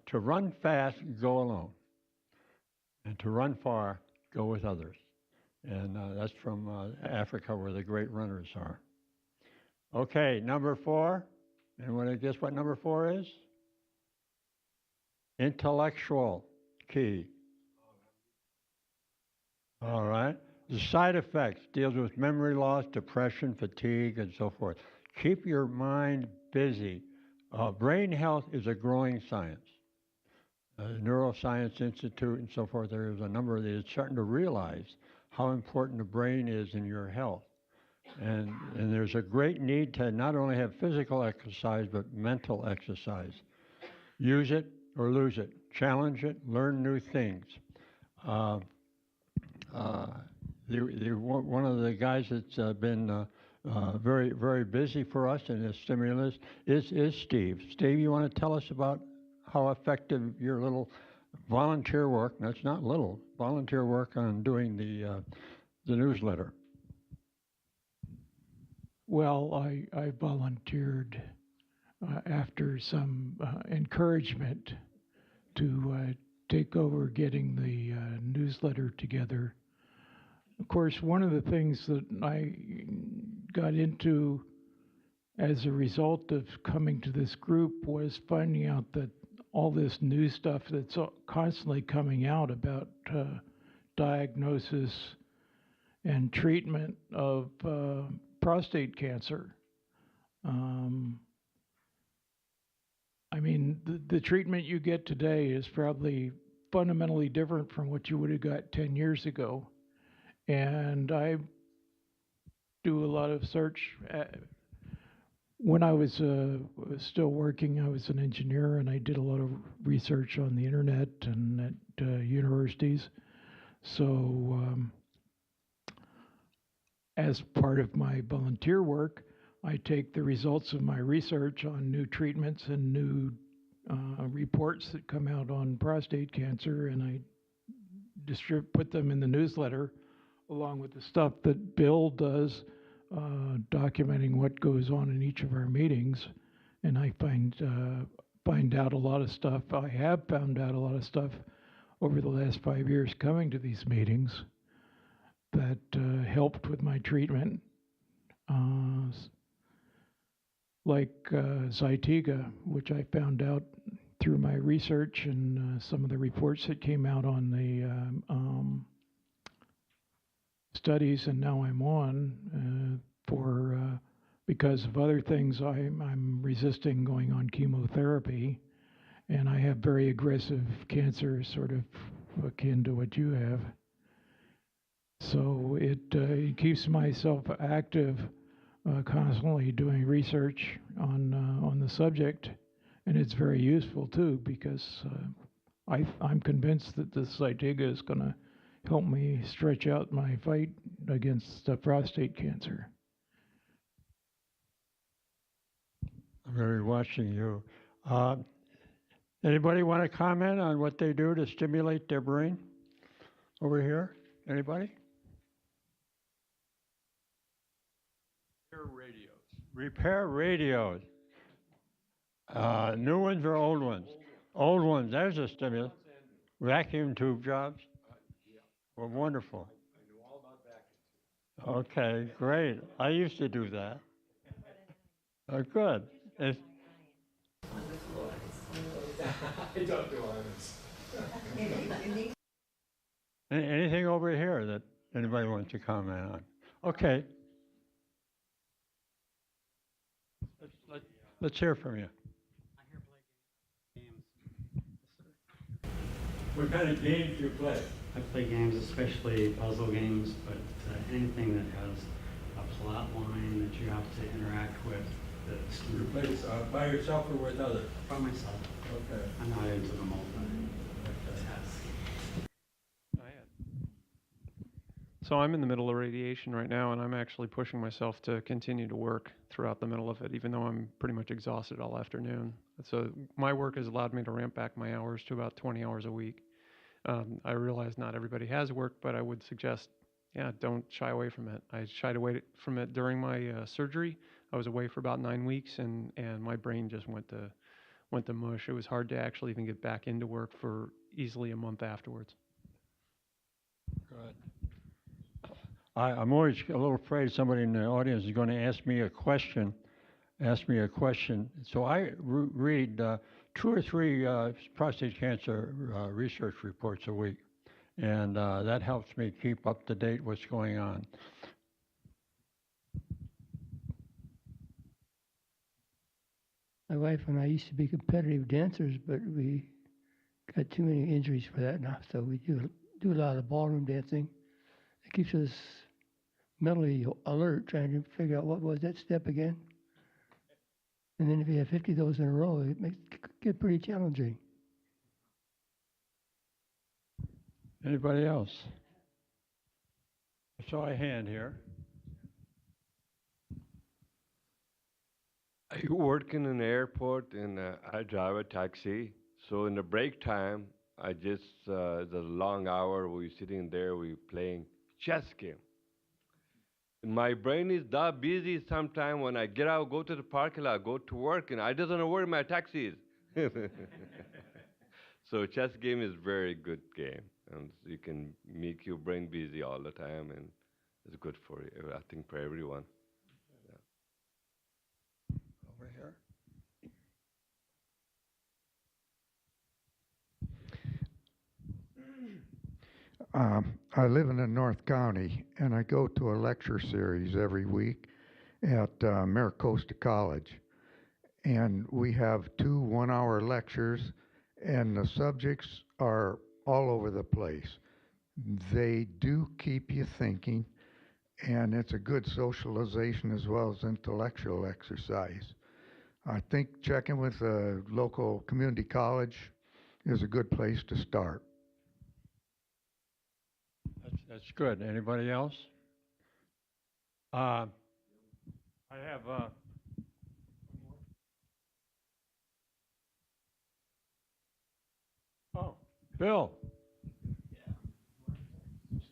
To run fast, go alone. And to run far, go with others. And that's from Africa, where the great runners are. Okay, number 4. Anyone guess what number 4 is? Intellectual key. All right. The side effects deals with memory loss, depression, fatigue, and so forth. Keep your mind busy. Brain health is a growing science. Neuroscience Institute and so forth, there's a number of these starting to realize how important the brain is in your health. And there's a great need to not only have physical exercise, but mental exercise. Use it or lose it. Challenge it, learn new things. One of the guys that's been very, very busy for us in this stimulus is Steve. Steve, you want to tell us about how effective your little volunteer work, that's not little, volunteer work on doing the newsletter? Well, I volunteered after some encouragement to take over getting the newsletter together. Of course, one of the things that I got into as a result of coming to this group was finding out that all this new stuff that's constantly coming out about diagnosis and treatment of prostate cancer. I mean, the treatment you get today is probably fundamentally different from what you would have got 10 years ago. And I do a lot of search. When I was still working, I was an engineer, and I did a lot of research on the internet and at universities. So as part of my volunteer work, I take the results of my research on new treatments and new reports that come out on prostate cancer, and I put them in the newsletter along with the stuff that Bill does, documenting what goes on in each of our meetings. And I find out a lot of stuff. I have found out a lot of stuff over the last 5 years coming to these meetings that helped with my treatment. Like Zytiga, which I found out through my research and some of the reports that came out on the studies, and now I'm on because of other things. I'm resisting going on chemotherapy, and I have very aggressive cancer, sort of akin to what you have. So it keeps myself active, constantly doing research on the subject, and it's very useful too, because I'm convinced that this Zytiga is going to help me stretch out my fight against prostate cancer. I'm going to be watching you. Anybody want to comment on what they do to stimulate their brain over here? Anybody? Repair radios. New ones or old ones? Old ones. There's a stimulus. Vacuum tube jobs? Well, wonderful. I knew all about vacuum tubes. Okay, great. I used to do that. Oh, good. I don't do honors. Anything over here that anybody wants to comment on? Okay. Let's hear from you. I hear play games. What kind of games do you play? I play games, especially puzzle games, but anything that has a plot line that you have to interact with. You play by yourself or with others? By myself. Okay. I'm not into the multi-task. So I'm in the middle of radiation right now, and I'm actually pushing myself to continue to work throughout the middle of it, even though I'm pretty much exhausted all afternoon. So my work has allowed me to ramp back my hours to about 20 hours a week. I realize not everybody has work, but I would suggest, don't shy away from it. I shied away from it during my surgery. I was away for about 9 weeks, and my brain just went to mush. It was hard to actually even get back into work for easily a month afterwards. Good. I'm always a little afraid somebody in the audience is going to ask me a question. So I read 2 or 3 prostate cancer research reports a week, and that helps me keep up to date what's going on. My wife and I used to be competitive dancers, but we got too many injuries for that now. So we do a lot of ballroom dancing. It keeps us mentally alert, trying to figure out what was that step again. And then if you have 50 of those in a row, it makes it get pretty challenging. Anybody else? I saw a hand here. I work in an airport and I drive a taxi. So in the break time, I just, the long hour, we sitting there, we playing chess game. And my brain is that busy sometimes when I get out, go to the parking lot, go to work, and I don't know where my taxi is. So chess game is very good game. And you can make your brain busy all the time, and it's good for you, I think, for everyone. Over here. I live in the North County, and I go to a lecture series every week at Maricosta College. And we have 2 one-hour lectures, and the subjects are all over the place. They do keep you thinking, and it's a good socialization as well as intellectual exercise. I think checking with a local community college is a good place to start. That's good. Anybody else? I have oh, Bill.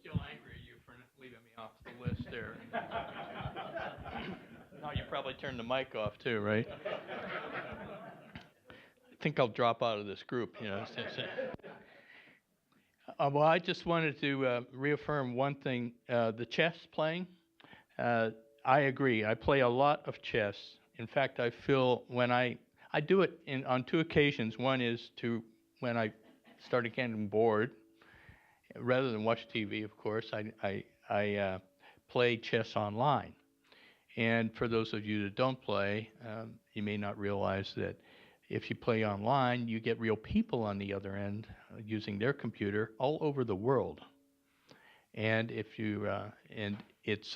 Still angry at you for leaving me off the list there. Now you probably turned the mic off too, right? I think I'll drop out of this group, you know. Well, I just wanted to reaffirm one thing. The chess playing, I agree. I play a lot of chess. In fact, I feel when I do it on 2 occasions. One is when I started getting bored, rather than watch TV, of course, I play chess online. And for those of you that don't play, you may not realize that if you play online, you get real people on the other end using their computer all over the world. And if you and it's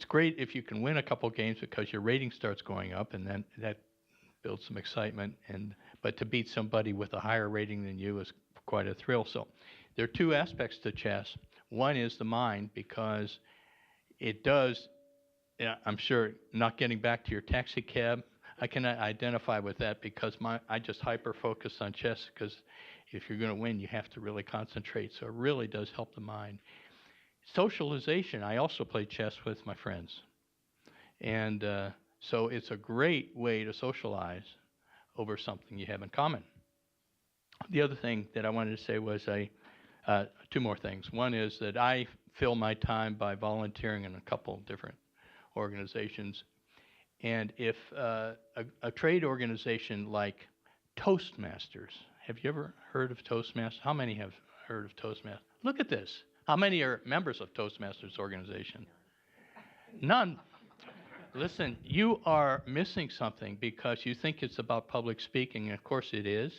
great if you can win a couple games because your rating starts going up, and then that builds some excitement. But to beat somebody with a higher rating than you is quite a thrill. So there are 2 aspects to chess. One is the mind, because it does. I'm sure, not getting back to your taxi cab, I can identify with that because I just hyper-focus on chess, because if you're going to win, you have to really concentrate. So it really does help the mind. Socialization, I also play chess with my friends. And so it's a great way to socialize over something you have in common. The other thing that I wanted to say was 2 more things. One is that I fill my time by volunteering in a couple of different organizations. And if a trade organization like Toastmasters, have you ever heard of Toastmasters? How many have heard of Toastmasters? Look at this. How many are members of Toastmasters organization? None. Listen, you are missing something because you think it's about public speaking, and of course it is,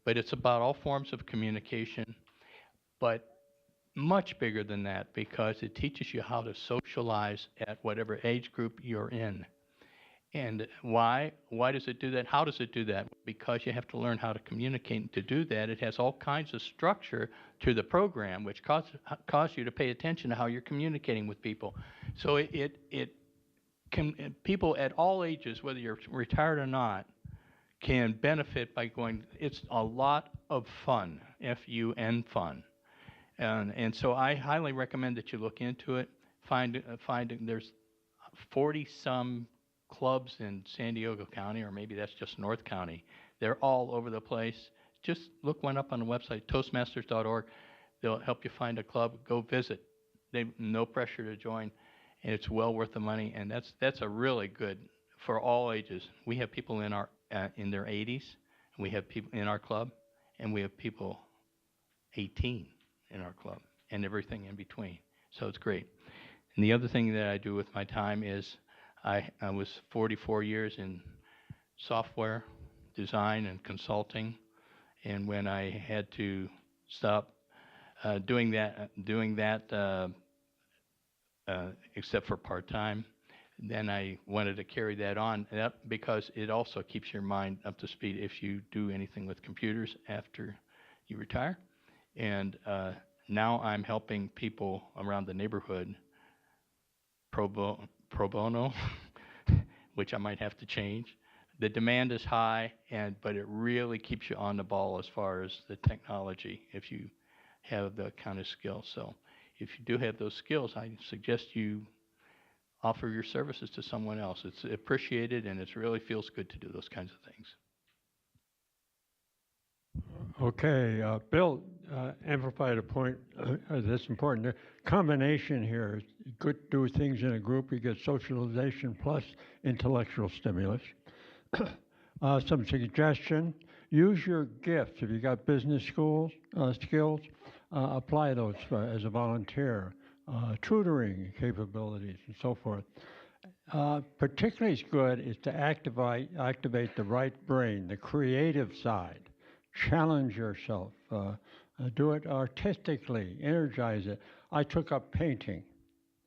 but it's about all forms of communication, but much bigger than that, because it teaches you how to socialize at whatever age group you're in. And why? Why does it do that? How does it do that? Because you have to learn how to communicate. And to do that, it has all kinds of structure to the program, which cause you to pay attention to how you're communicating with people. So people at all ages, whether you're retired or not, can benefit by going. It's a lot of fun, F-U-N, fun. And so I highly recommend that you look into it. There's 40-some clubs in San Diego County, or maybe that's just North County. They're all over the place. Just look one up on the website, toastmasters.org. They'll help you find a club. Go visit. They've no pressure to join, and it's well worth the money. And that's a really good for all ages. We have people in their 80s, and we have people in our club, and we have people 18 in our club, and everything in between. So it's great. And the other thing that I do with my time is I was 44 years in software design and consulting, And when I had to stop doing that, except for part-time, then I wanted to carry that on because it also keeps your mind up to speed if you do anything with computers after you retire. And now I'm helping people around the neighborhood pro bono, which I might have to change. The demand is high, but it really keeps you on the ball as far as the technology if you have the kind of skills. So if you do have those skills, I suggest you offer your services to someone else. It's appreciated, and it really feels good to do those kinds of things. Okay, Bill amplified a point that's important. The combination here is good to do things in a group. You get socialization plus intellectual stimulus. Some suggestion, use your gifts. If you got business skills, apply those as a volunteer. Tutoring capabilities and so forth. Particularly good is to activate the right brain, the creative side. Challenge yourself. Do it artistically. Energize it. I took up painting.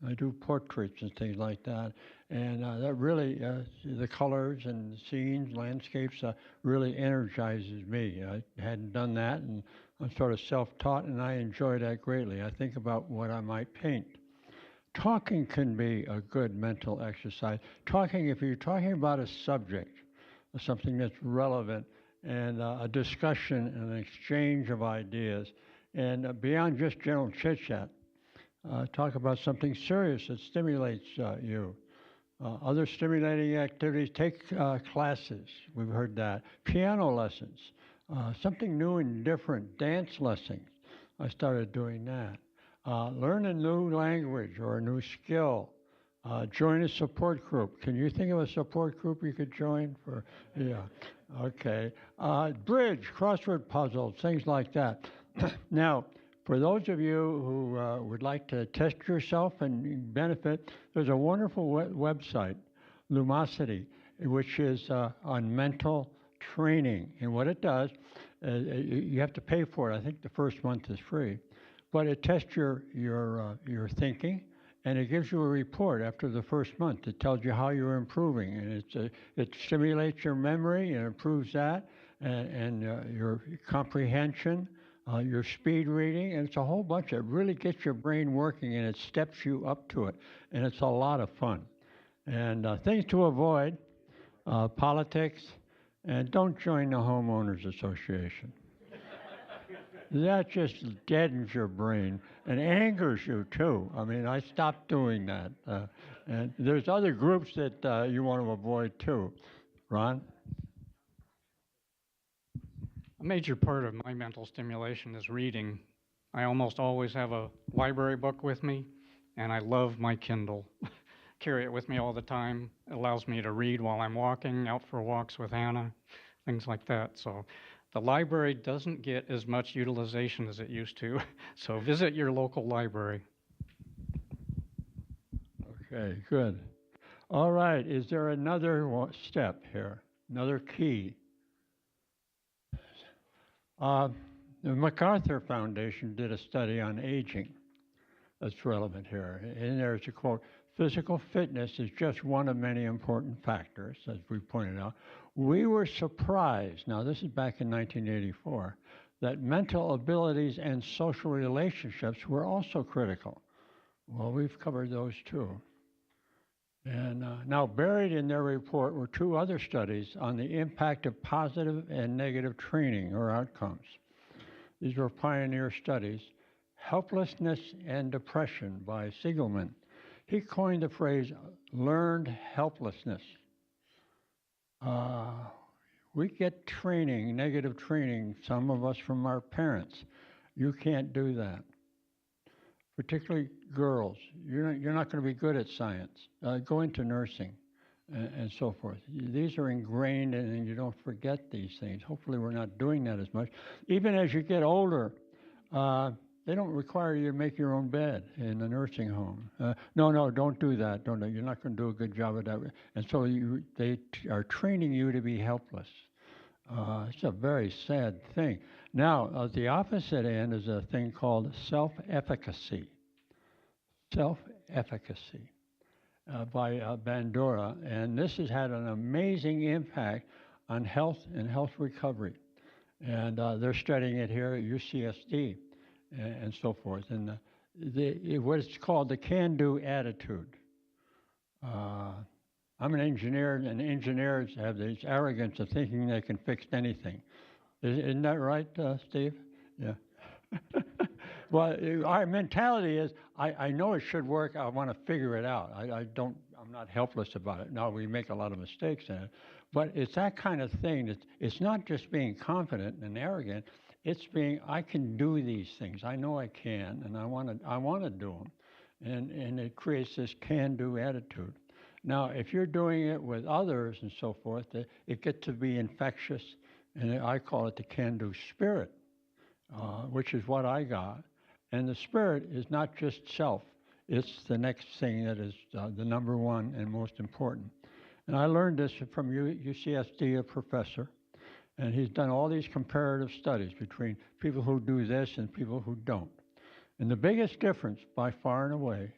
I do portraits and things like that. And that really, the colors and the scenes, landscapes, really energizes me. I hadn't done that, and I'm sort of self-taught, and I enjoy that greatly. I think about what I might paint. Talking can be a good mental exercise. If you're talking about a subject, something that's relevant, and a discussion and an exchange of ideas, and beyond just general chit-chat, talk about something serious that stimulates you. Other stimulating activities, take classes, we've heard that. Piano lessons, something new and different, dance lessons. I started doing that. Learn a new language or a new skill. Join a support group. Can you think of a support group you could join for? Yeah, okay. Bridge, crossword puzzles, things like that. Now, for those of you who would like to test yourself and benefit, there's a wonderful website, Lumosity, which is on mental training. And what it does, you have to pay for it. I think the first month is free. But it tests your thinking, and it gives you a report after the first month. It tells you how you're improving, and it stimulates your memory and improves that, and your comprehension, your speed reading, and it's a whole bunch. It really gets your brain working, and it steps you up to it, and it's a lot of fun. And things to avoid, politics, and don't join the homeowners association. That just deadens your brain and angers you too. I mean, I stopped doing that. And there's other groups that you want to avoid too. Ron? A major part of my mental stimulation is reading. I almost always have a library book with me, and I love my Kindle. Carry it with me all the time. It allows me to read while I'm walking, out for walks with Hannah, things like that. So the library doesn't get as much utilization as it used to, so visit your local library. Okay, good. All right, is there another step here, another key? The McArthur Foundation did a study on aging that's relevant here. And there's a quote, physical fitness is just one of many important factors, as we pointed out. We were surprised, now this is back in 1984, that mental abilities and social relationships were also critical. Well, we've covered those too. And now buried in their report were two other studies on the impact of positive and negative training or outcomes. These were pioneer studies. Helplessness and Depression by Siegelman. He coined the phrase learned helplessness. We get training, negative training, some of us from our parents. You can't do that. Particularly girls. You're not going to be good at science. Go into nursing and so forth. These are ingrained, and you don't forget these things. Hopefully we're not doing that as much. Even as you get older, they don't require you to make your own bed in a nursing home. No, don't do that. Don't. You're not going to do a good job of that. And so they are training you to be helpless. It's a very sad thing. Now, at the opposite end is a thing called self-efficacy. Self-efficacy by Bandura, and this has had an amazing impact on health and health recovery. And they're studying it here at UCSD and so forth. And what's called the can-do attitude. I'm an engineer, and engineers have this arrogance of thinking they can fix anything. Isn't that right, Steve? Yeah. Well, our mentality is, I know it should work. I want to figure it out. I'm not helpless about it. Now, we make a lot of mistakes in it, but it's that kind of thing. It's not just being confident and arrogant. It's being, I can do these things. I know I can, and I want to do them, and it creates this can-do attitude. Now, if you're doing it with others and so forth, it gets to be infectious, and I call it the can-do spirit, which is what I got. And the spirit is not just self. It's the next thing that is the number one and most important. And I learned this from UCSD, a professor, and he's done all these comparative studies between people who do this and people who don't. And the biggest difference, by far and away,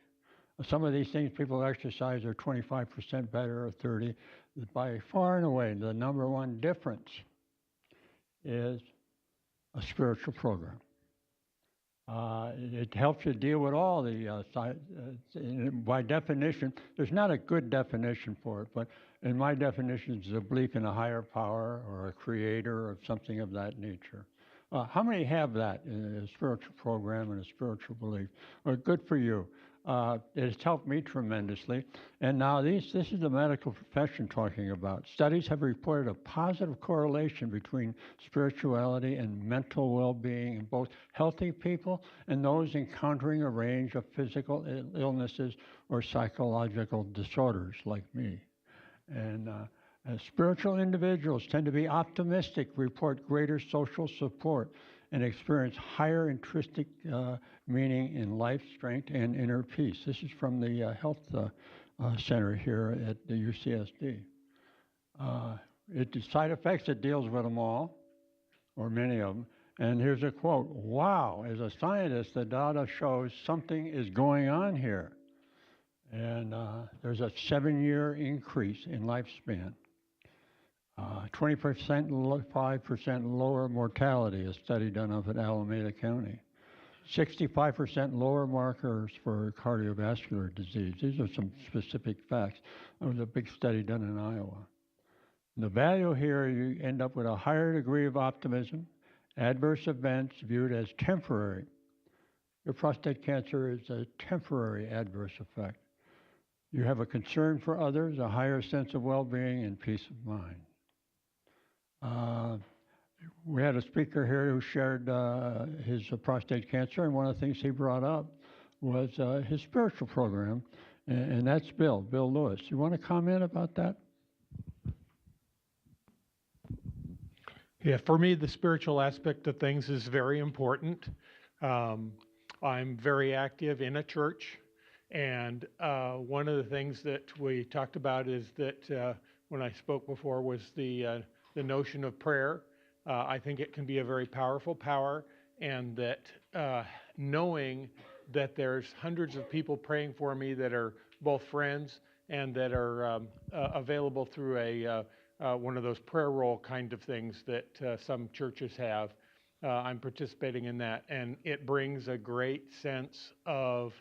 some of these things people exercise are 25% better or 30. By far and away, the number one difference is a spiritual program. It helps you deal with all the, by definition, there's not a good definition for it, but in my definition, it's a belief in a higher power or a creator or something of that nature. How many have that in a spiritual program and a spiritual belief? Well, good for you. It's helped me tremendously. And now this is the medical profession talking about. Studies have reported a positive correlation between spirituality and mental well-being in both healthy people and those encountering a range of physical illnesses or psychological disorders like me. And spiritual individuals tend to be optimistic, report greater social support, and experience higher intrinsic meaning in life, strength, and inner peace. This is from the health center here at the UCSD. The side effects, it deals with them all, or many of them. And here's a quote: "Wow, as a scientist, the data shows something is going on here." And there's a 7-year increase in lifespan. 20%, 5% lower mortality, a study done up at Alameda County. 65% lower markers for cardiovascular disease. These are some specific facts. There was a big study done in Iowa. The value here, you end up with a higher degree of optimism, adverse events viewed as temporary. Your prostate cancer is a temporary adverse effect. You have a concern for others, a higher sense of well-being, and peace of mind. We had a speaker here who shared his prostate cancer, and one of the things he brought up was his spiritual program, and that's Bill Lewis. You want to comment about that? Yeah, for me, the spiritual aspect of things is very important. I'm very active in a church, and one of the things that we talked about is that when I spoke before was the notion of prayer. I think it can be a very powerful power, and that knowing that there's hundreds of people praying for me that are both friends and that are available through one of those prayer roll kind of things that some churches have. I'm participating in that, and it brings a great sense of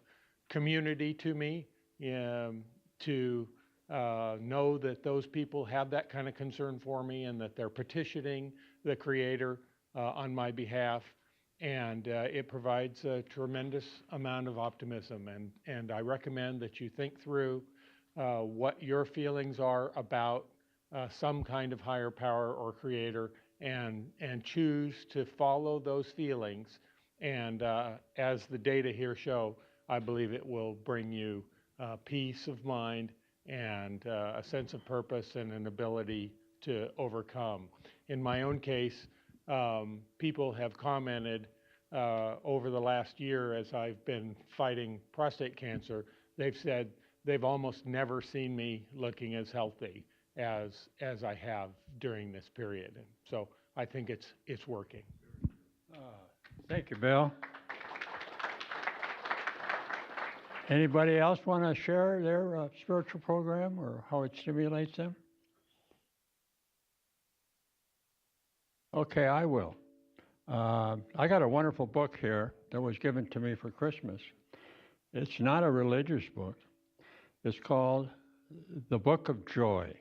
community to me, to know that those people have that kind of concern for me and that they're petitioning the Creator on my behalf, and it provides a tremendous amount of optimism, and I recommend that you think through what your feelings are about some kind of higher power or Creator, and choose to follow those feelings, and as the data here show, I believe it will bring you peace of mind and a sense of purpose and an ability to overcome. In my own case, people have commented over the last year as I've been fighting prostate cancer, they've said they've almost never seen me looking as healthy. as I have during this period. And so I think it's working. Thank you, Bill. Anybody else want to share their spiritual program or how it stimulates them? Okay, I will. I got a wonderful book here that was given to me for Christmas. It's not a religious book. It's called The Book of Joy.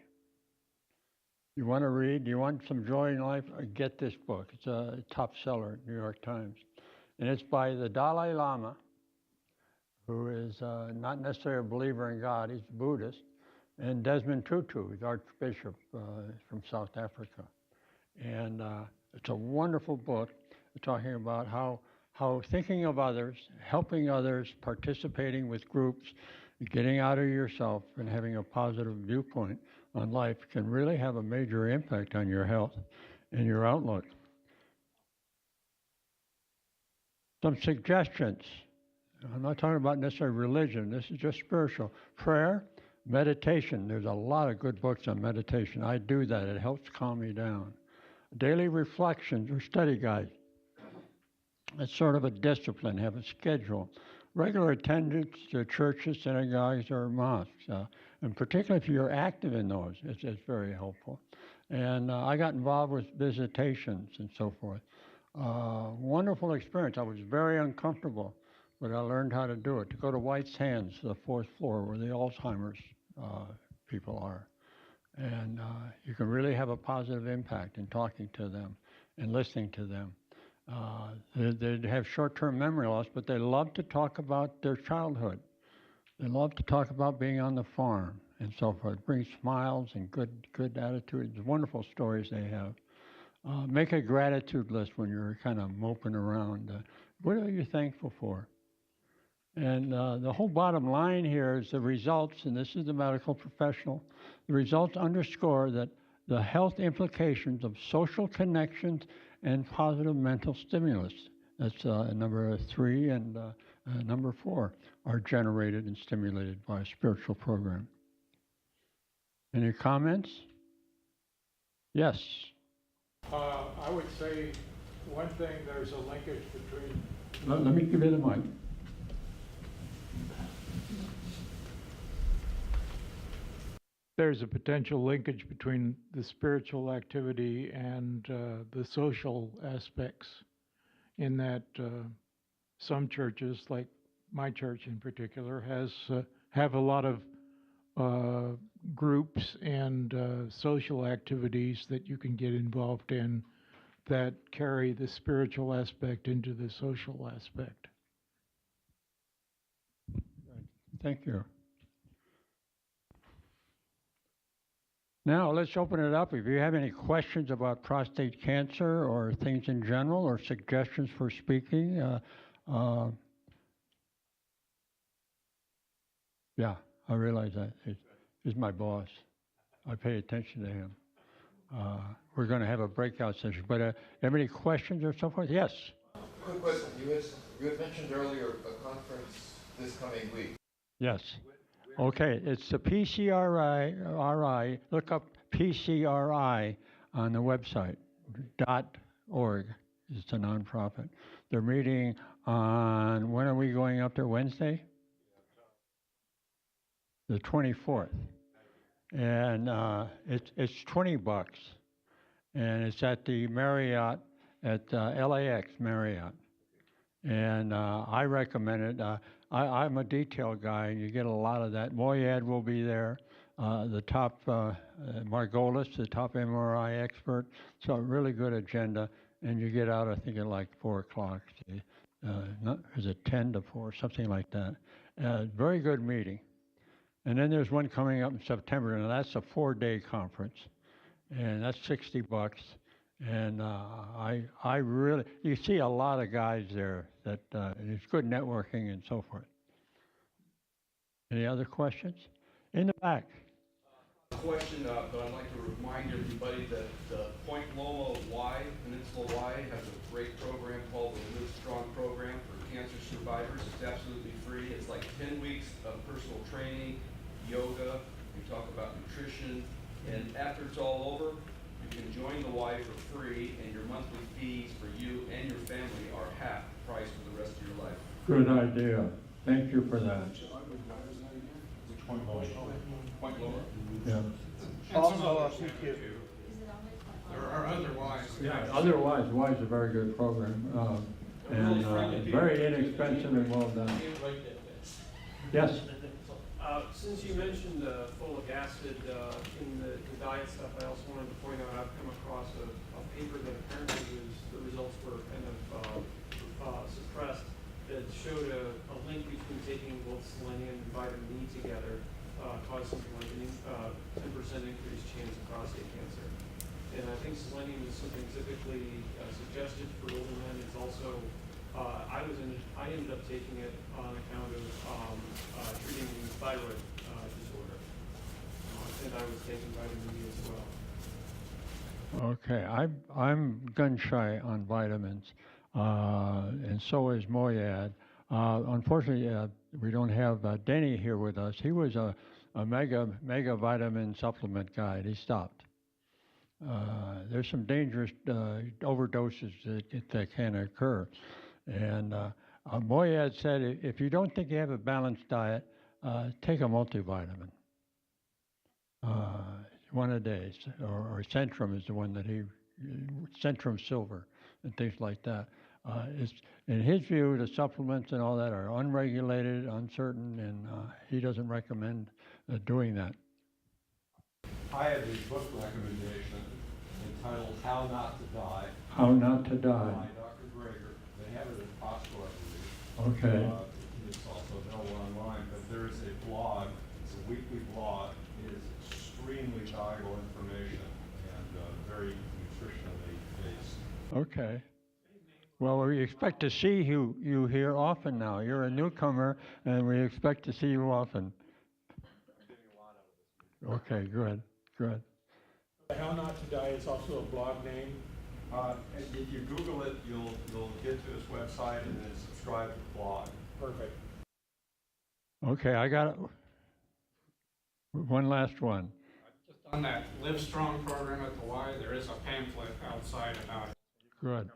You want to read? Do you want some joy in life? Get this book. It's a top seller at New York Times. And it's by the Dalai Lama, who is not necessarily a believer in God. He's a Buddhist. And Desmond Tutu, the Archbishop from South Africa. And it's a wonderful book talking about how thinking of others, helping others, participating with groups, getting out of yourself and having a positive viewpoint on life can really have a major impact on your health and your outlook. Some suggestions. I'm not talking about necessarily religion. This is just spiritual. Prayer, meditation. There's a lot of good books on meditation. I do that. It helps calm me down. Daily reflections or study guide. It's sort of a discipline, have a schedule. Regular attendance to churches, synagogues, or mosques. And particularly if you're active in those, it's very helpful. And I got involved with visitations and so forth. Wonderful experience. I was very uncomfortable, but I learned how to do it. To go to White's Hands, the 4th floor, where the Alzheimer's people are. And you can really have a positive impact in talking to them and listening to them. They have short-term memory loss, but they love to talk about their childhood. They love to talk about being on the farm and so forth. It brings smiles and good attitudes, wonderful stories they have. Make a gratitude list when you're kind of moping around. What are you thankful for? And the whole bottom line here is the results, and this is the medical professional, the results underscore that the health implications of social connections and positive mental stimulus, that's number 3 and number 4, are generated and stimulated by a spiritual program. Any comments? Yes. I would say one thing, there's a linkage between... Let me give you the mic. There's a potential linkage between the spiritual activity and the social aspects, in that some churches, like my church in particular, have a lot of groups and social activities that you can get involved in that carry the spiritual aspect into the social aspect. Thank you. Now, let's open it up. If you have any questions about prostate cancer or things in general or suggestions for speaking, yeah, I realize that. He's my boss. I pay attention to him. We're going to have a breakout session. But have any questions or so forth? Yes? Quick question. You had mentioned earlier a conference this coming week. Yes. Okay, it's the PCRI, look up PCRI on the website, .org. It's a nonprofit. They're meeting on, when are we going up there, Wednesday? The 24th. And it's $20. And it's at the Marriott, at LAX Marriott. And I recommend it. I'm a detail guy, and you get a lot of that. Moyad will be there, the top, Margolis, the top MRI expert. So a really good agenda, and you get out, I think, at like 4 o'clock. Is it 10 to 4, something like that. Very good meeting. And then there's one coming up in September, and that's a 4-day conference, and that's $60. And I really, you see a lot of guys there that, it's good networking and so forth. Any other questions? In the back. Question, but I'd like to remind everybody that Point Loma Y, Peninsula Y, has a great program called the Live Strong Program for cancer survivors. It's absolutely free. It's like 10 weeks of personal training, yoga. We talk about nutrition, And after it's all over, you can join the Y for free, and your monthly fees for you and your family are half the price for the rest of your life. Good idea. Thank you for that. Point Loma. Yeah. Also, CQ. There are other Ys. Yeah, otherwise, Y is a very good program, and very inexpensive and well done. Yes? Since you mentioned folic acid in the diet stuff, I also wanted to point out I've come across a paper that apparently the results were kind of suppressed that showed a link between taking both selenium and vitamin E together caused something like a 10% increased chance of prostate cancer. And I think selenium is something typically suggested for older men. It's also, I ended up taking it on account of treating thyroid disorder. And I was taking vitamin D as well. Okay, I'm gun shy on vitamins, and so is Moyad. Unfortunately, we don't have Denny here with us. He was a mega vitamin supplement guy. He stopped. There's some dangerous overdoses that can occur. And Moyad said if you don't think you have a balanced diet, take a multivitamin. One a day, or Centrum is the one that Centrum Silver and things like that. In his view, the supplements and all that are unregulated, uncertain, and he doesn't recommend doing that. I have a book recommendation entitled How Not to Die. How Not to Die. By Dr. Greger. They have it at Costco, I believe. Okay. It's also available online, but there is a blog. It's a weekly blog. It is extremely valuable information and very nutritionally based. Okay. Well, we expect to see you here often now. You're a newcomer, and we expect to see you often. Okay, good. How Not to Die is also a blog name. If you Google it, you'll get to his website and then subscribe to the blog. Perfect. Okay, I got it. One last one. Just on that Live Strong program at the Y, there is a pamphlet outside about it. Good.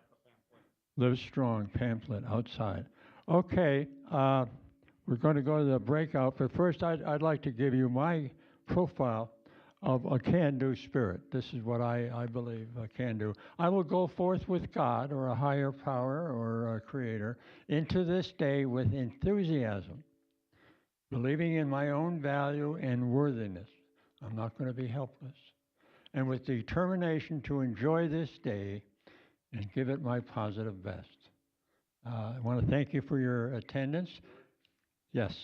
Live Strong pamphlet outside. Okay, we're going to go to the breakout, but first I'd like to give you my profile of a can-do spirit. This is what I believe a can-do. I will go forth with God or a higher power or a creator into this day with enthusiasm, believing in my own value and worthiness. I'm not going to be helpless. And with determination to enjoy this day and give it my positive best. I want to thank you for your attendance. Yes.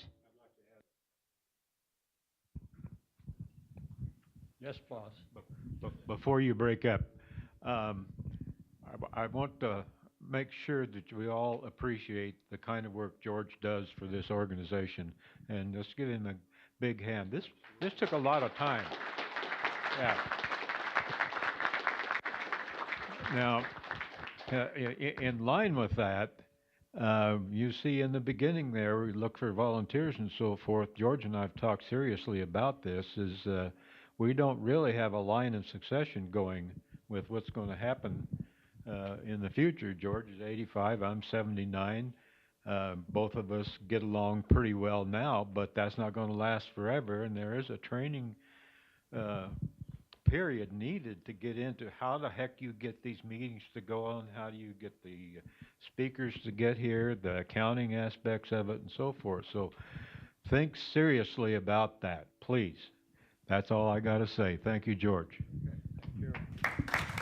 Yes, boss. Before you break up, I want to make sure that we all appreciate the kind of work George does for this organization, and let's give him a big hand. This took a lot of time. Yeah. Now, in line with that, you see in the beginning there, we look for volunteers and so forth. George and I have talked seriously about this. We don't really have a line of succession going with what's going to happen in the future. George is 85, I'm 79. Both of us get along pretty well now, but that's not going to last forever, and there is a training period needed to get into how the heck you get these meetings to go on, how do you get the speakers to get here, the accounting aspects of it, and so forth. So think seriously about that, please. That's all I got to say. Thank you, George. Okay. Thank you.